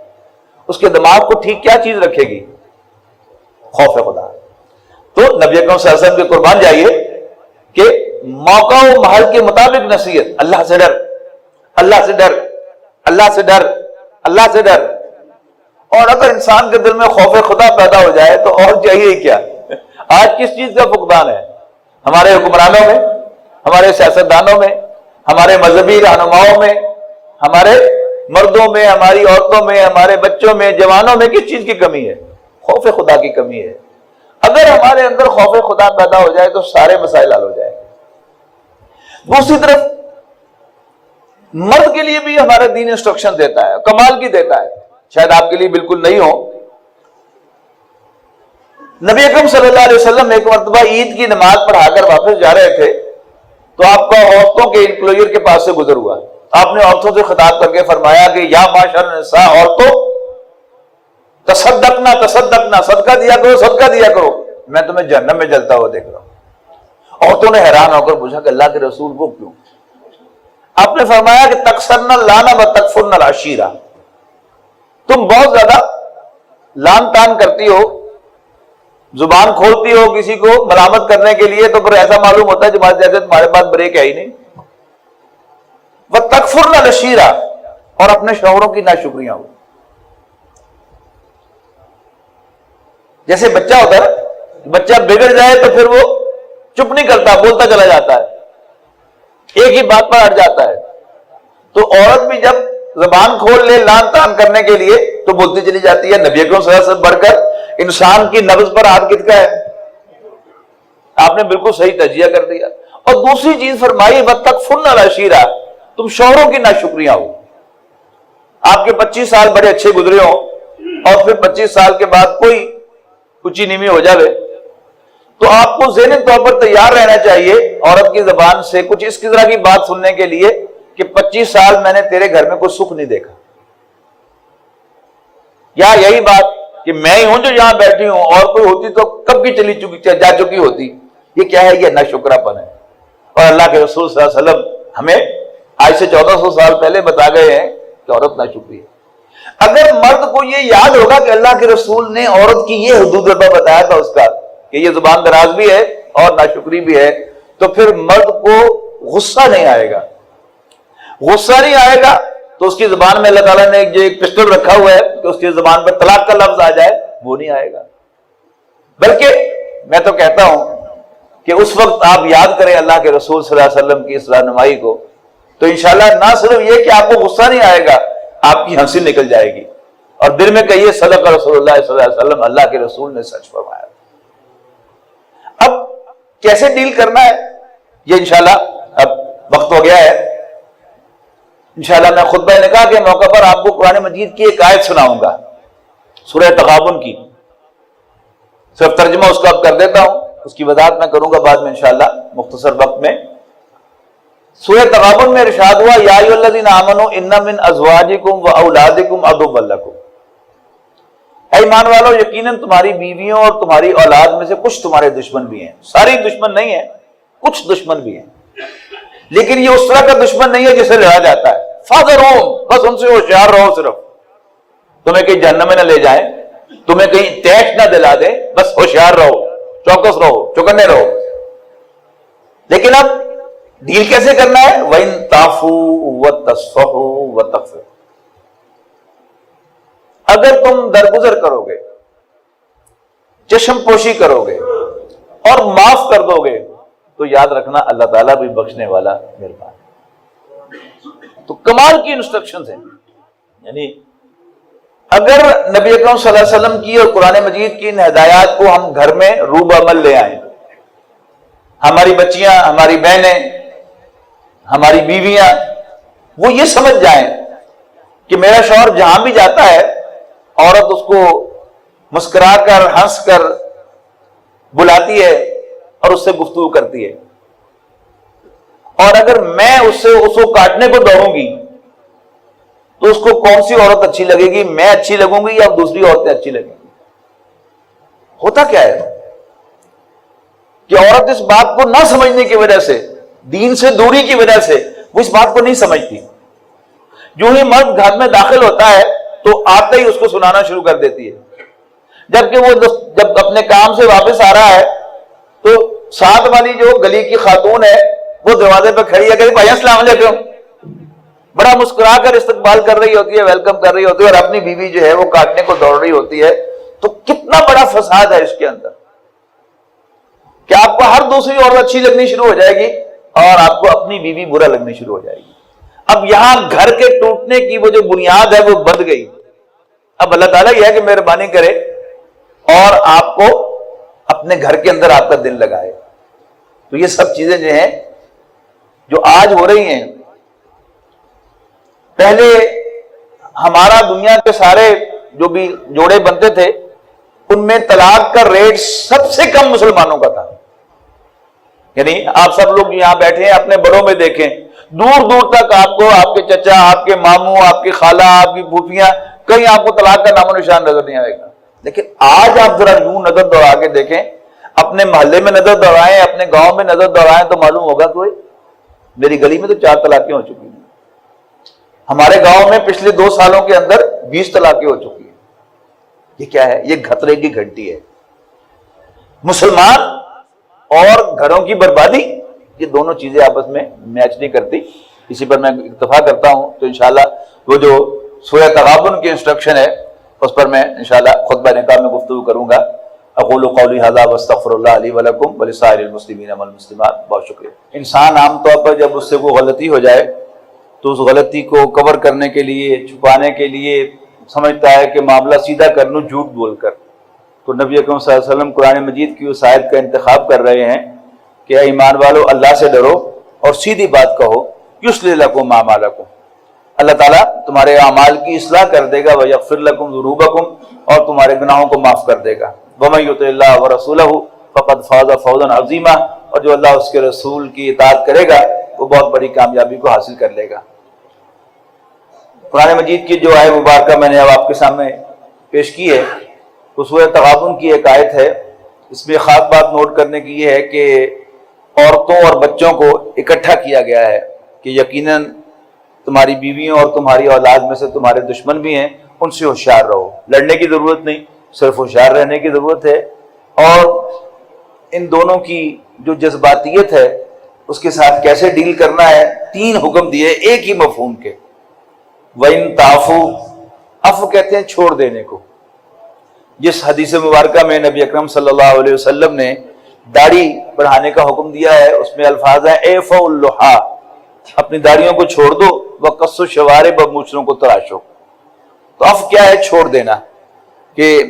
اس کے دماغ کو ٹھیک کیا چیز رکھے گی؟ خوف خدا. تو نبی اکرم صلی اللہ علیہ وسلم کے قربان جائیے کہ موقع و محل کے مطابق نصیحت، اللہ سے ڈر، اللہ سے ڈر، اللہ سے ڈر، اللہ سے ڈر. اور اگر انسان کے دل میں خوف خدا پیدا ہو جائے تو اور چاہیے کیا؟ آج کس چیز کا فقدان ہے؟ ہمارے حکمرانوں میں، ہمارے سیاستدانوں میں، ہمارے مذہبی رہنماؤں میں، ہمارے مردوں میں، ہماری عورتوں میں، ہمارے بچوں میں، جوانوں میں کس چیز کی کمی ہے؟ خوف خدا کی کمی ہے. اگر ہمارے اندر خوف خدا پیدا ہو جائے تو سارے مسائل حل ہو جائیں گے. دوسری طرف مرد کے لیے بھی ہمارا دین انسٹرکشن دیتا ہے، کمال کی دیتا ہے، شاید آپ کے لیے بالکل نہیں ہو. نبی اکرم صلی اللہ علیہ وسلم ایک مرتبہ عید کی نماز پڑھا کر واپس جا رہے تھے تو آپ کا عورتوں کے انکلوئر کے پاس سے گزر ہوا. آپ نے عورتوں سے خطاب کر کے فرمایا کہ یا معاشر النساء، عورتوں، تصدقنا تصدقنا، صدقہ دیا کرو، صدقہ دیا کرو، میں تمہیں جہنم میں جلتا ہوا دیکھ رہا ہوں. عورتوں نے حیران ہو کر پوچھا کہ اللہ کے رسول وہ کیوں؟ آپ نے فرمایا کہ تکثرن اللانا و تکفرن العشیرہ، تم بہت زیادہ لان تان کرتی ہو، زبان کھولتی ہو کسی کو ملامت کرنے کے لیے، تو پھر ایسا معلوم ہوتا ہے جماعت جیسے تمہارے پاس بریک ہے ہی نہیں. وَتَكْفُرْنَ الْعَشِيرَةَ، اور اپنے شوہروں کی ناشکریاں ہو. جیسے بچہ ہوتا ہے نا، بچہ بگڑ جائے تو پھر وہ چپ نہیں کرتا، بولتا چلا جاتا ہے، ایک ہی بات پر اٹ جاتا ہے۔ تو عورت بھی جب زبان کھول لے لان تان کرنے کے لیے تو بولتی چلی جاتی ہے۔ نبی اکرم صلی اللہ علیہ وسلم بڑھ کر انسان کی نبض پر ہاتھ کس کا ہے؟ آپ نے بالکل صحیح تجزیہ کر دیا۔ اور دوسری چیز فرمائی وَتَكْفُرْنَ الْعَشِيرَ، تم شوہروں کی ناشکریاں ہو۔ آپ کے 25 سال بڑے اچھے گزرے ہوں اور پھر 25 سال کے بعد کوئی کچی نیمی ہو جاوے تو آپ کو ذہنی طور پر تیار رہنا چاہیے عورت کی زبان سے کچھ اس طرح کی بات سننے کے لیے کہ 25 سال میں نے تیرے گھر میں کوئی سکھ نہیں دیکھا، یا یہی بات کہ میں ہی ہوں جو یہاں بیٹھی ہوں، اور کوئی ہوتی تو کب کی جا چکی ہوتی۔ یہ کیا ہے؟ یہ ناشکرا پن ہے۔ اور اللہ کے رسول صلی اللہ علیہ وسلم ہمیں آج سے 1400 سال پہلے بتا گئے ہیں کہ عورت ناشکری ہے۔ اگر مرد کو یہ یاد ہوگا کہ اللہ کے رسول نے عورت کی یہ حدود بتایا تھا اس کا کہ یہ زبان دراز بھی ہے اور ناشکری بھی ہے، تو پھر مرد کو غصہ نہیں آئے گا۔ غصہ نہیں آئے گا تو اس کی زبان میں اللہ تعالیٰ نے جو ایک پسٹل رکھا ہوا ہے کہ اس کی زبان پر طلاق کا لفظ آ جائے، وہ نہیں آئے گا۔ بلکہ میں تو کہتا ہوں کہ اس وقت آپ یاد کریں اللہ کے رسول صلی اللہ علیہ وسلم کی اس رہنمائی کو، تو انشاءاللہ نہ صرف یہ کہ آپ کو غصہ نہیں آئے گا، آپ کی ہنسی نکل جائے گی، اور دل میں کہیے صدق رسول اللہ صلی اللہ علیہ وسلم، اللہ کے رسول نے سچ فرمایا۔ اب کیسے ڈیل کرنا ہے یہ انشاءاللہ اب وقت ہو گیا ہے، انشاءاللہ میں خطبہ نکاح کے موقع پر آپ کو قرآن مجید کی ایک آیت سناؤں گا، سورہ تغابن کی، صرف ترجمہ اس کا اب کر دیتا ہوں، اس کی وضاحت میں کروں گا بعد میں انشاءاللہ مختصر وقت میں۔ سورہ تغابن میں ارشاد ہوا یا ایھا الذین آمنوا ان من ازواجکم واولادکم عدوا لکم، اے ایمان والو یقیناً تمہاری بیویوں اور تمہاری اولاد میں سے کچھ تمہارے دشمن بھی ہیں، ساری دشمن نہیں ہیں، کچھ دشمن بھی ہیں، لیکن یہ اس طرح کا دشمن نہیں ہے جسے لڑا جاتا ہے۔ فاحذرھم، بس ان سے ہوشیار رہو، صرف تمہیں کہیں جہنم میں نہ لے جائیں، تمہیں کہیں ٹیکس نہ دلا دیں، بس ہوشیار رہو، چوکس رہو، چوکنے رہو۔ لیکن اب ڈیل کیسے کرنا ہے؟ وَإِن تَعْفُوا وَتَصْفَحُوا وَتَغْفِرُوا، اگر تم درگزر کرو گے، چشم پوشی کرو گے اور معاف کر دو گے تو یاد رکھنا اللہ تعالیٰ بھی بخشنے والا مہربان۔ تو کمال کی انسٹرکشنز ہیں، یعنی اگر نبی اکرم صلی اللہ علیہ وسلم کی اور قرآن مجید کی ان ہدایات کو ہم گھر میں روب عمل لے آئیں، ہماری بچیاں، ہماری بہنیں، ہماری بیویاں وہ یہ سمجھ جائیں کہ میرا شوہر جہاں بھی جاتا ہے عورت اس کو مسکرا کر ہنس کر بلاتی ہے اور اس سے گفتگو کرتی ہے، اور اگر میں اس کو کاٹنے کو دوڑوں گی تو اس کو کون سی عورت اچھی لگے گی؟ میں اچھی لگوں گی یا دوسری عورتیں اچھی لگیں گی؟ ہوتا کیا ہے کہ عورت اس بات کو نہ سمجھنے کی وجہ سے، دین سے دوری کی وجہ سے وہ اس بات کو نہیں سمجھتی، جو ہی مرد گھر میں داخل ہوتا ہے تو آتے ہی اس کو سنانا شروع کر دیتی ہے، جبکہ وہ جب اپنے کام سے واپس آ رہا ہے تو ساتھ والی جو گلی کی خاتون ہے وہ دروازے پہ کھڑی ہے کہ بھائی السلام علیکم، بڑا مسکرا کر استقبال کر رہی ہوتی ہے، ویلکم کر رہی ہوتی ہے، اور اپنی بیوی جو ہے وہ کاٹنے کو دوڑ رہی ہوتی ہے۔ تو کتنا بڑا فساد ہے اس کے اندر کہ آپ کو ہر دوسری عورت اچھی لگنی شروع ہو جائے گی اور آپ کو اپنی بیوی برا لگنی شروع ہو جائے گی۔ اب یہاں گھر کے ٹوٹنے کی وہ جو بنیاد ہے وہ بند گئی۔ اب اللہ تعالیٰ یہ ہے کہ مہربانی کرے اور آپ کو اپنے گھر کے اندر آپ کا دل لگائے۔ تو یہ سب چیزیں جو ہیں جو آج ہو رہی ہیں، پہلے ہمارا دنیا کے سارے جو بھی جوڑے بنتے تھے ان میں طلاق کا ریٹ سب سے کم مسلمانوں کا تھا۔ یعنی آپ سب لوگ یہاں بیٹھے ہیں، اپنے بڑوں میں دیکھیں، دور دور تک آپ کو آپ کے چچا، آپ کے ماموں، آپ کی خالہ، آپ کی پھوپھیاں، کہیں آپ کو طلاق کا نام و نشان نظر نہیں آئے گا۔ لیکن آج آپ ذرا یوں نظر دوڑا کے دیکھیں، اپنے محلے میں نظر دوڑائیں، اپنے گاؤں میں نظر دوڑائیں تو معلوم ہوگا کوئی میری گلی میں تو 4 طلاقیں ہو چکی ہیں، ہمارے گاؤں میں پچھلے 2 سالوں کے اندر 20 طلاقیں ہو چکی ہیں۔ یہ کیا ہے؟ یہ خطرے کی گھنٹی ہے۔ مسلمان اور گھروں کی بربادی، یہ دونوں چیزیں آپس میں میچ نہیں کرتی۔ اسی پر میں اکتفا کرتا ہوں، تو انشاءاللہ وہ جو سورہ تغابن کی انسٹرکشن ہے اس پر میں انشاءاللہ خطبہ نکاح میں گفتگو کروں گا۔ اقول قولی ھذا واستغفر اللہ لی ولکم ولسائر المسلمین والمسلمات. بہت شکریہ. انسان عام طور پر جب اس سے کوئی غلطی ہو جائے تو اس غلطی کو کور کرنے کے لیے، چھپانے کے لیے سمجھتا ہے کہ معاملہ سیدھا کر لوں جھوٹ بول کر. تو نبی اکرم صلی اللہ علیہ وسلم قرآن مجید کی اس آیت کا انتخاب کر رہے ہیں کہ اے ایمان والو اللہ سے ڈرو اور سیدھی بات کہو. یصلح لکم اعمالکم، اللہ تعالیٰ تمہارے اعمال کی اصلاح کر دے گا. ویغفر لکم ذنوبکم، اور تمہارے گناہوں کو معاف کر دے گا. ومن یطع اللہ ورسولہ فقد فاز فوزا عظیما، اور جو اللہ اس کے رسول کی اطاعت کرے گا وہ بہت بڑی کامیابی کو حاصل کر لے گا. قرآن مجید کی جو آیت مبارکہ میں نے اب آپ کے سامنے پیش کی ہے تو سورہ تغابن کی ایک آیت ہے. اس میں خاص بات نوٹ کرنے کی یہ ہے کہ عورتوں اور بچوں کو اکٹھا کیا گیا ہے کہ یقیناً تمہاری بیویوں اور تمہاری اولاد میں سے تمہارے دشمن بھی ہیں، ان سے ہوشیار رہو. لڑنے کی ضرورت نہیں، صرف ہوشیار رہنے کی ضرورت ہے. اور ان دونوں کی جو جذباتیت ہے اس کے ساتھ کیسے ڈیل کرنا ہے، 3 حکم دیے ایک ہی مفہوم کے. وَإِن تَعْفُوا، عفو کہتے ہیں چھوڑ دینے کو. جس حدیث مبارکہ میں نبی اکرم صلی اللہ علیہ وسلم نے داڑھی بڑھانے کا حکم دیا ہے اس میں الفاظ ہیں اعفوا اللحیٰ، اپنی داڑھیوں کو چھوڑ دو، وقصوا الشوارب، مونچھوں کو تراشو. تو عفو کیا ہے؟ چھوڑ دینا، کہ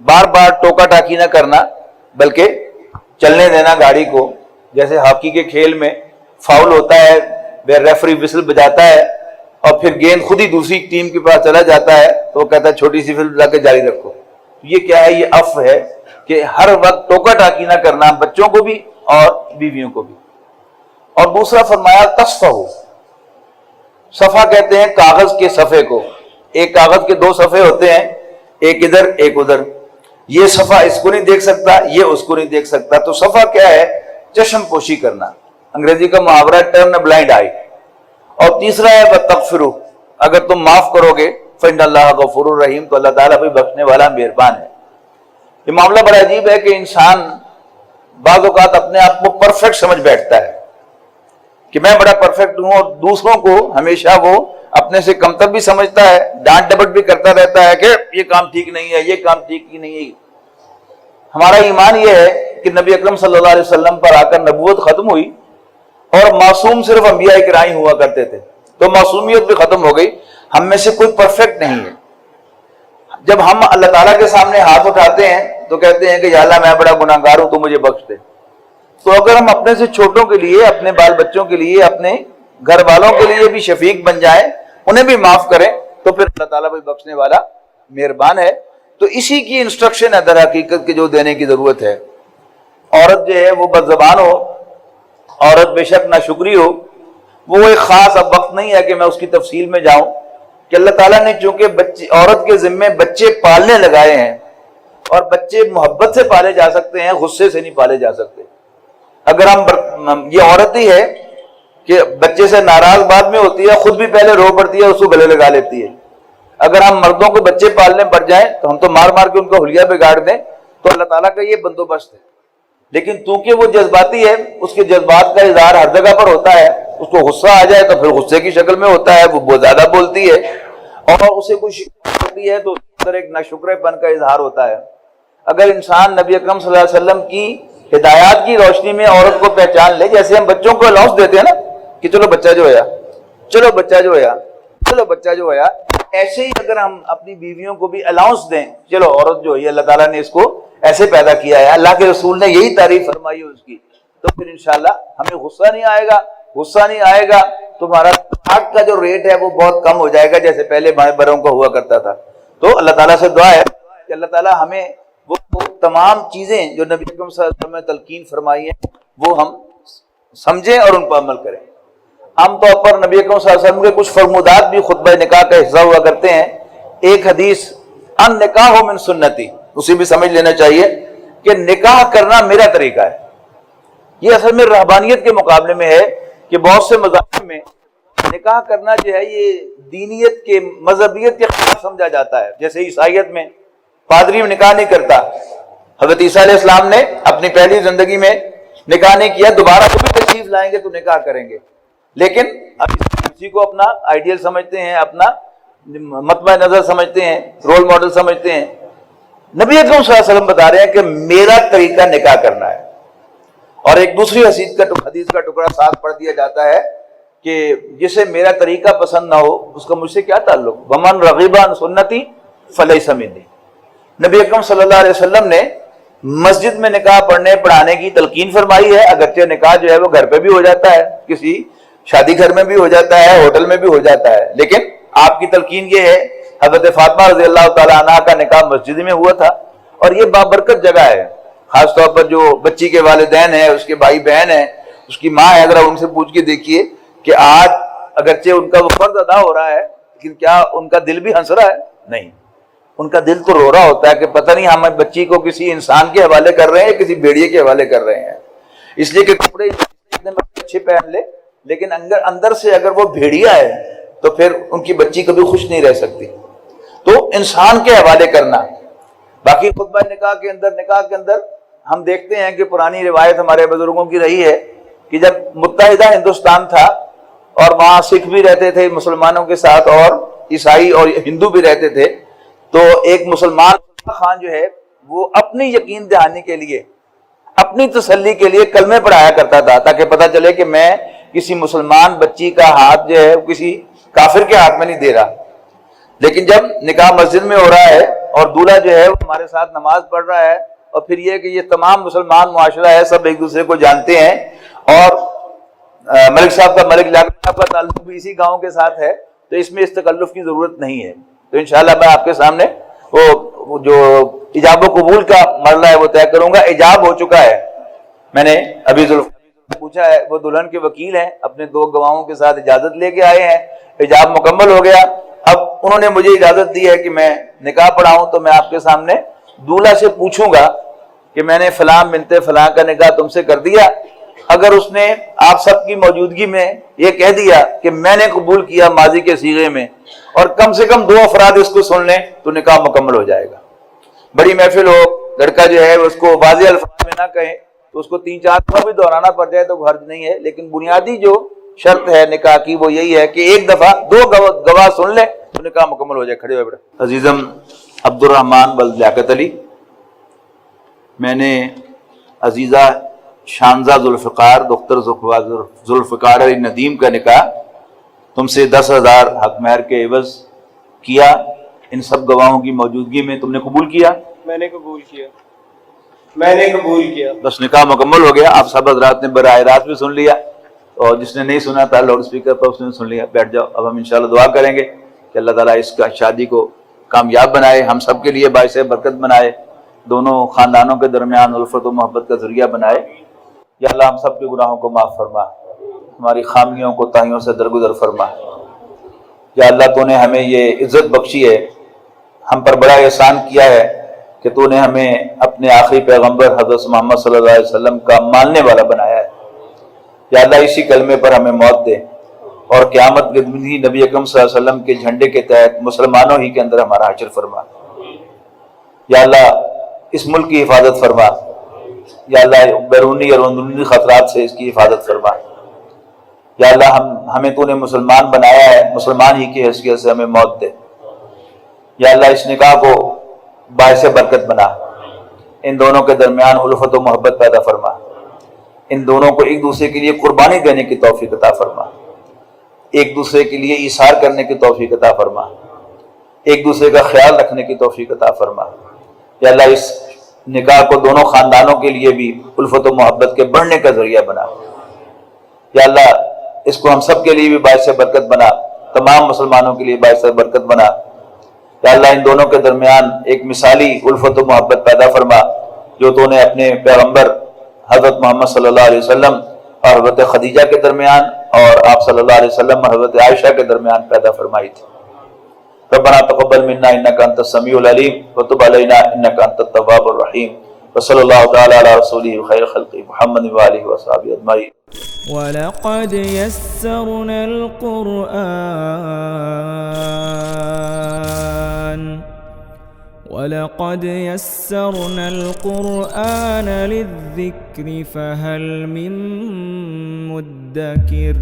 بار بار ٹوکا ٹاکی نہ کرنا بلکہ چلنے دینا گاڑی کو. جیسے ہاکی کے کھیل میں فاؤل ہوتا ہے، ریفری وسل بجاتا ہے اور پھر گیند خود ہی دوسری ٹیم کے پاس چلا جاتا ہے تو وہ کہتا ہے چھوٹی سی فلم لا کے جاری رکھو. یہ کیا ہے؟ یہ عفو ہے کہ ہر وقت ٹوکا ٹاکی نہ کرنا، بچوں کو بھی اور بیویوں کو بھی. اور دوسرا فرمایا تصفحوا، صفحہ کہتے ہیں کاغذ کے صفحے کو. ایک کاغذ کے 2 صفحے ہوتے ہیں، ایک ادھر ایک ادھر. یہ صفحہ اس کو نہیں دیکھ سکتا، یہ اس کو نہیں دیکھ سکتا. تو صفحہ کیا ہے؟ چشم پوشی کرنا. انگریزی کا محاورہ ٹرن بلائنڈ آئی. اور تیسرا ہے وَتَغْفِرُوا، اگر تم معاف کرو گے فَإِنَّ اللَّهَ غَفُورٌ رَحِيمٌ، تو اللہ تعالیٰ بھی بخشنے والا مہربان ہے. یہ معاملہ بڑا عجیب ہے کہ انسان بعض اوقات اپنے آپ کو پرفیکٹ سمجھ بیٹھتا ہے کہ میں بڑا پرفیکٹ ہوں، اور دوسروں کو ہمیشہ وہ اپنے سے کمتر بھی سمجھتا ہے، ڈانٹ ڈپٹ بھی کرتا رہتا ہے کہ یہ کام ٹھیک نہیں ہے، یہ کام ٹھیک ہی نہیں ہے. ہمارا ایمان یہ ہے کہ نبی اکرم صلی اللہ علیہ وسلم پر آ کر نبوت ختم ہوئی اور معصوم صرف انبیاء کرام ہوا کرتے تھے، تو معصومیت بھی ختم ہو گئی. ہم میں سے کوئی پرفیکٹ نہیں ہے. جب ہم اللہ تعالیٰ کے سامنے ہاتھ اٹھاتے ہیں تو کہتے ہیں کہ یا اللہ میں بڑا گناہگار ہوں، تو مجھے بخش دے. تو اگر ہم اپنے سے چھوٹوں کے لیے، اپنے بال بچوں کے لیے، اپنے گھر والوں کے لیے بھی شفیق بن جائیں، انہیں بھی معاف کریں، تو پھر اللہ تعالیٰ بھی بخشنے والا مہربان ہے. تو اسی کی انسٹرکشن ہے در حقیقت کی جو دینے کی ضرورت ہے. عورت جو ہے وہ بد زبان ہو، عورت بے شک ناشکری ہو، وہ ایک خاص اب وقت نہیں ہے کہ میں اس کی تفصیل میں جاؤں کہ اللہ تعالیٰ نے چونکہ عورت کے ذمے بچے پالنے لگائے ہیں، اور بچے محبت سے پالے جا سکتے ہیں، غصے سے نہیں پالے جا سکتے. اگر ہم یہ عورت ہی ہے کہ بچے سے ناراض بعد میں ہوتی ہے، خود بھی پہلے رو پڑتی ہے، اس کو گلے لگا لیتی ہے. اگر ہم مردوں کو بچے پالنے پڑ جائیں تو ہم تو مار مار کے ان کا حلیہ بگاڑ دیں. تو اللہ تعالیٰ کا یہ بندوبست ہے. لیکن چونکہ وہ جذباتی ہے، اس کے جذبات کا اظہار ہر جگہ پر ہوتا ہے. اس کو غصہ آ جائے تو پھر غصے کی شکل میں ہوتا ہے، وہ بہت زیادہ بولتی ہے، اور اسے کوئی شکایت ہوتی ہے تو اندر ایک ناشکرے پن کا اظہار ہوتا ہے. اگر انسان نبی اکرم صلی اللہ علیہ وسلم کی ہدایات کی روشنی میں عورت کو پہچان لے، جیسے ہم بچوں کو الاؤنس دیتے ہیں نا کہ چلو بچہ جو ہے، چلو بچہ جو ہے، چلو بچہ جو ہے، ایسے ہی اگر ہم اپنی بیویوں کو بھی الاؤنس دیں، چلو عورت جو ہے اللہ تعالیٰ نے اس کو ایسے پیدا کیا ہے، اللہ کے رسول نے یہی تعریف فرمائی ہے اس کی، تو پھر انشاءاللہ ہمیں غصہ نہیں آئے گا. غصہ نہیں آئے گا تو ہمارا طلاق کا جو ریٹ ہے وہ بہت کم ہو جائے گا، جیسے پہلے مائیں بروں کا ہوا کرتا تھا. تو اللہ تعالیٰ سے دعا ہے کہ اللہ تعالیٰ ہمیں وہ تمام چیزیں جو نبی اکرم صلی اللہ علیہ وسلم نے تلقین فرمائی ہیں وہ ہم سمجھیں اور ان پر عمل کریں. عام طور پر نبی اکرم صلی اللہ علیہ وسلم کے کچھ فرمودات بھی خطبہ نکاح کا حصہ ہوا کرتے ہیں. ایک حدیث ان نکاح من سنتی، اسے بھی سمجھ لینا چاہیے کہ نکاح کرنا میرا طریقہ ہے. یہ اصل میں رہبانیت کے مقابلے میں ہے کہ بہت سے مذاہب میں نکاح کرنا جو ہے یہ دینیت کے، مذہبیت کے خلاف سمجھا جاتا ہے. جیسے عیسائیت میں پادری نکاح نہیں کرتا. حضرت عیسیٰ علیہ السلام نے اپنی پہلی زندگی میں نکاح نہیں کیا، دوبارہ کبھی تشریف لائیں گے تو نکاح کریں گے. لیکن اب اسی کو اپنا آئیڈیل سمجھتے ہیں، اپنا مطمع نظر سمجھتے ہیں، رول ماڈل سمجھتے ہیں. نبی اکرم صلی اللہ علیہ وسلم بتا رہے ہیں کہ میرا طریقہ نکاح کرنا ہے، اور ایک دوسری حدیث کا ٹکڑا ساتھ پڑھ دیا جاتا ہے کہ جسے میرا طریقہ پسند نہ ہو اس کا مجھ سے کیا تعلق، ومن رغب عن سنتی فلیس منی۔ نبی اکرم صلی اللہ علیہ وسلم نے مسجد میں نکاح پڑھانے کی تلقین فرمائی ہے، اگرچہ نکاح جو ہے وہ گھر پہ بھی ہو جاتا ہے، کسی شادی گھر میں بھی ہو جاتا ہے، ہوٹل میں بھی ہو جاتا ہے، لیکن آپ کی تلقین یہ ہے۔ حضرت فاطمہ رضی اللہ تعالیٰ عنہ کا نکاح مسجد میں ہوا تھا، اور یہ بابرکت جگہ ہے، خاص طور پر جو بچی کے والدین ہیں، اس کے بھائی بہن ہیں، اس کی ماں ہے، ذرا ان سے پوچھ کے دیکھیے کہ آج اگرچہ ان کا وہ فرض ادا ہو رہا ہے لیکن کیا ان کا دل بھی ہنس رہا ہے؟ نہیں، ان کا دل تو رو رہا ہوتا ہے کہ پتہ نہیں ہم بچی کو کسی انسان کے حوالے کر رہے ہیں یا کسی بھیڑیے کے حوالے کر رہے ہیں، اس لیے کہ کپڑے اتنے اچھے پہن لے لیکن اندر سے اگر وہ بھیڑیا ہے تو پھر ان کی بچی کبھی خوش نہیں رہ سکتی۔ تو انسان کے حوالے کرنا۔ باقی خطبہ نکاح کے اندر ہم دیکھتے ہیں کہ پرانی روایت ہمارے بزرگوں کی رہی ہے کہ جب متحدہ ہندوستان تھا اور وہاں سکھ بھی رہتے تھے مسلمانوں کے ساتھ اور عیسائی اور ہندو بھی رہتے تھے، تو ایک مسلمان خان جو ہے وہ اپنی یقین دہانی کے لیے، اپنی تسلی کے لیے کلمے پڑھایا کرتا تھا تاکہ پتہ چلے کہ میں کسی مسلمان بچی کا ہاتھ جو ہے کسی کافر کے ہاتھ میں نہیں دے رہا۔ لیکن جب نکاح مسجد میں ہو رہا ہے اور دولہا جو ہے وہ ہمارے ساتھ نماز پڑھ رہا ہے، اور پھر یہ کہ یہ تمام مسلمان معاشرہ ہے، سب ایک دوسرے کو جانتے ہیں، اور ملک صاحب کا ملک لیاقت صاحب کا تعلق بھی اسی گاؤں کے ساتھ ہے، تو اس میں اس تکلف کی ضرورت نہیں ہے۔ تو انشاءاللہ میں آپ کے سامنے وہ جو ایجاب و قبول کا مرحلہ ہے وہ طے کروں گا۔ ایجاب ہو چکا ہے، میں نے ابھی پوچھا ہے، وہ دلہن کے وکیل ہیں، اپنے 2 گواہوں کے ساتھ اجازت لے کے آئے ہیں، ایجاب مکمل ہو گیا۔ اب انہوں نے مجھے اجازت دی ہے کہ میں نکاح پڑھاؤں، تو میں آپ کے سامنے دولہا سے پوچھوں گا کہ میں نے فلاں بنت فلاں کا نکاح تم سے کر دیا، اگر اس نے آپ سب کی موجودگی میں یہ کہہ دیا کہ میں نے قبول کیا ماضی کے صیغے میں، اور کم سے کم 2 افراد اس کو سن لیں تو نکاح مکمل ہو جائے گا۔ بڑی محفل ہو، لڑکا جو ہے اس کو واضح الفاظ میں نہ کہیں تو اس کو 3-4 دفعہ بھی دہرانا پڑ جائے تو حرج نہیں ہے، لیکن بنیادی جو شرط ہے نکاح کی وہ یہی ہے کہ ایک دفعہ 2 گواہ سن لیں تو نکاح مکمل ہو جائے۔ کھڑے ہوئے بیٹا۔ عزیزم عبد الرحمن بل لیاقت علی، میں نے عزیزہ شانزہ ذوالفقار دختر ذوالفقار علی ندیم کا نکاح تم سے 10,000 حق مہر کے عوض کیا، ان سب گواہوں کی موجودگی میں تم نے قبول کیا؟ میں نے قبول کیا۔ بس نکاح مکمل ہو گیا۔ آپ سب حضرات نے براہ راست بھی سن لیا، اور جس نے نہیں سنا تھا لاؤڈ اسپیکر پر اس نے سن لیا۔ بیٹھ جاؤ، اب ہم انشاءاللہ دعا کریں گے کہ اللہ تعالیٰ اس کا شادی کو کامیاب بنائے، ہم سب کے لیے باعث برکت بنائے، دونوں خاندانوں کے درمیان الفت و محبت کا ذریعہ بنائے۔ یا اللہ ہم سب کے گناہوں کو معاف فرما، ہماری خامیوں کو تاہیوں سے درگزر فرما۔ یا اللہ تو نے ہمیں یہ عزت بخشی ہے، ہم پر بڑا احسان کیا ہے کہ تو نے ہمیں اپنے آخری پیغمبر حضرت محمد صلی اللہ علیہ وسلم کا ماننے والا بنایا ہے۔ یا اللہ اسی کلمے پر ہمیں موت دے، اور قیامت کے دن ہی نبی اکرم صلی اللہ علیہ وسلم کے جھنڈے کے تحت مسلمانوں ہی کے اندر ہمارا حشر فرما۔ یا اللہ اس ملک کی حفاظت فرما، یا اللہ بیرونی اور اندرونی خطرات سے اس کی حفاظت فرما۔ یا اللہ ہمیں تو نے مسلمان بنایا ہے، مسلمان ہی کی حیثیت سے ہمیں موت دے۔ یا اللہ اس نکاح کو باعث برکت بنا، ان دونوں کے درمیان الفت و محبت پیدا فرما، ان دونوں کو ایک دوسرے کے لیے قربانی دینے کی توفیق عطا فرما، ایک دوسرے کے لیے ایثار کرنے کی توفیق عطا فرما، ایک دوسرے کا خیال رکھنے کی توفیق عطا فرما۔ یا اللہ اس نکاح کو دونوں خاندانوں کے لیے بھی الفت و محبت کے بڑھنے کا ذریعہ بنا۔ یا اللہ اس کو ہم سب کے لیے بھی باعث برکت بنا، تمام مسلمانوں کے لیے باعث برکت بنا۔ یا اللہ ان دونوں کے درمیان ایک مثالی الفت و محبت پیدا فرما جو تو نے اپنے پیغمبر حضرت محمد صلی اللہ علیہ وسلم اور حضرت خدیجہ کے درمیان اور آپ صلی اللہ علیہ وسلم اور حضرت عائشہ کے درمیان پیدا فرمائی تھی۔ ربنا تقبل منا انك انت السميع العليم وتب علينا انك انت التواب الرحيم وصلى الله تعالى على رسوله خير خلقه محمد وآله وصحبه اجمعين۔ ولقد يسرنا القرآن للذكر فهل من مدكر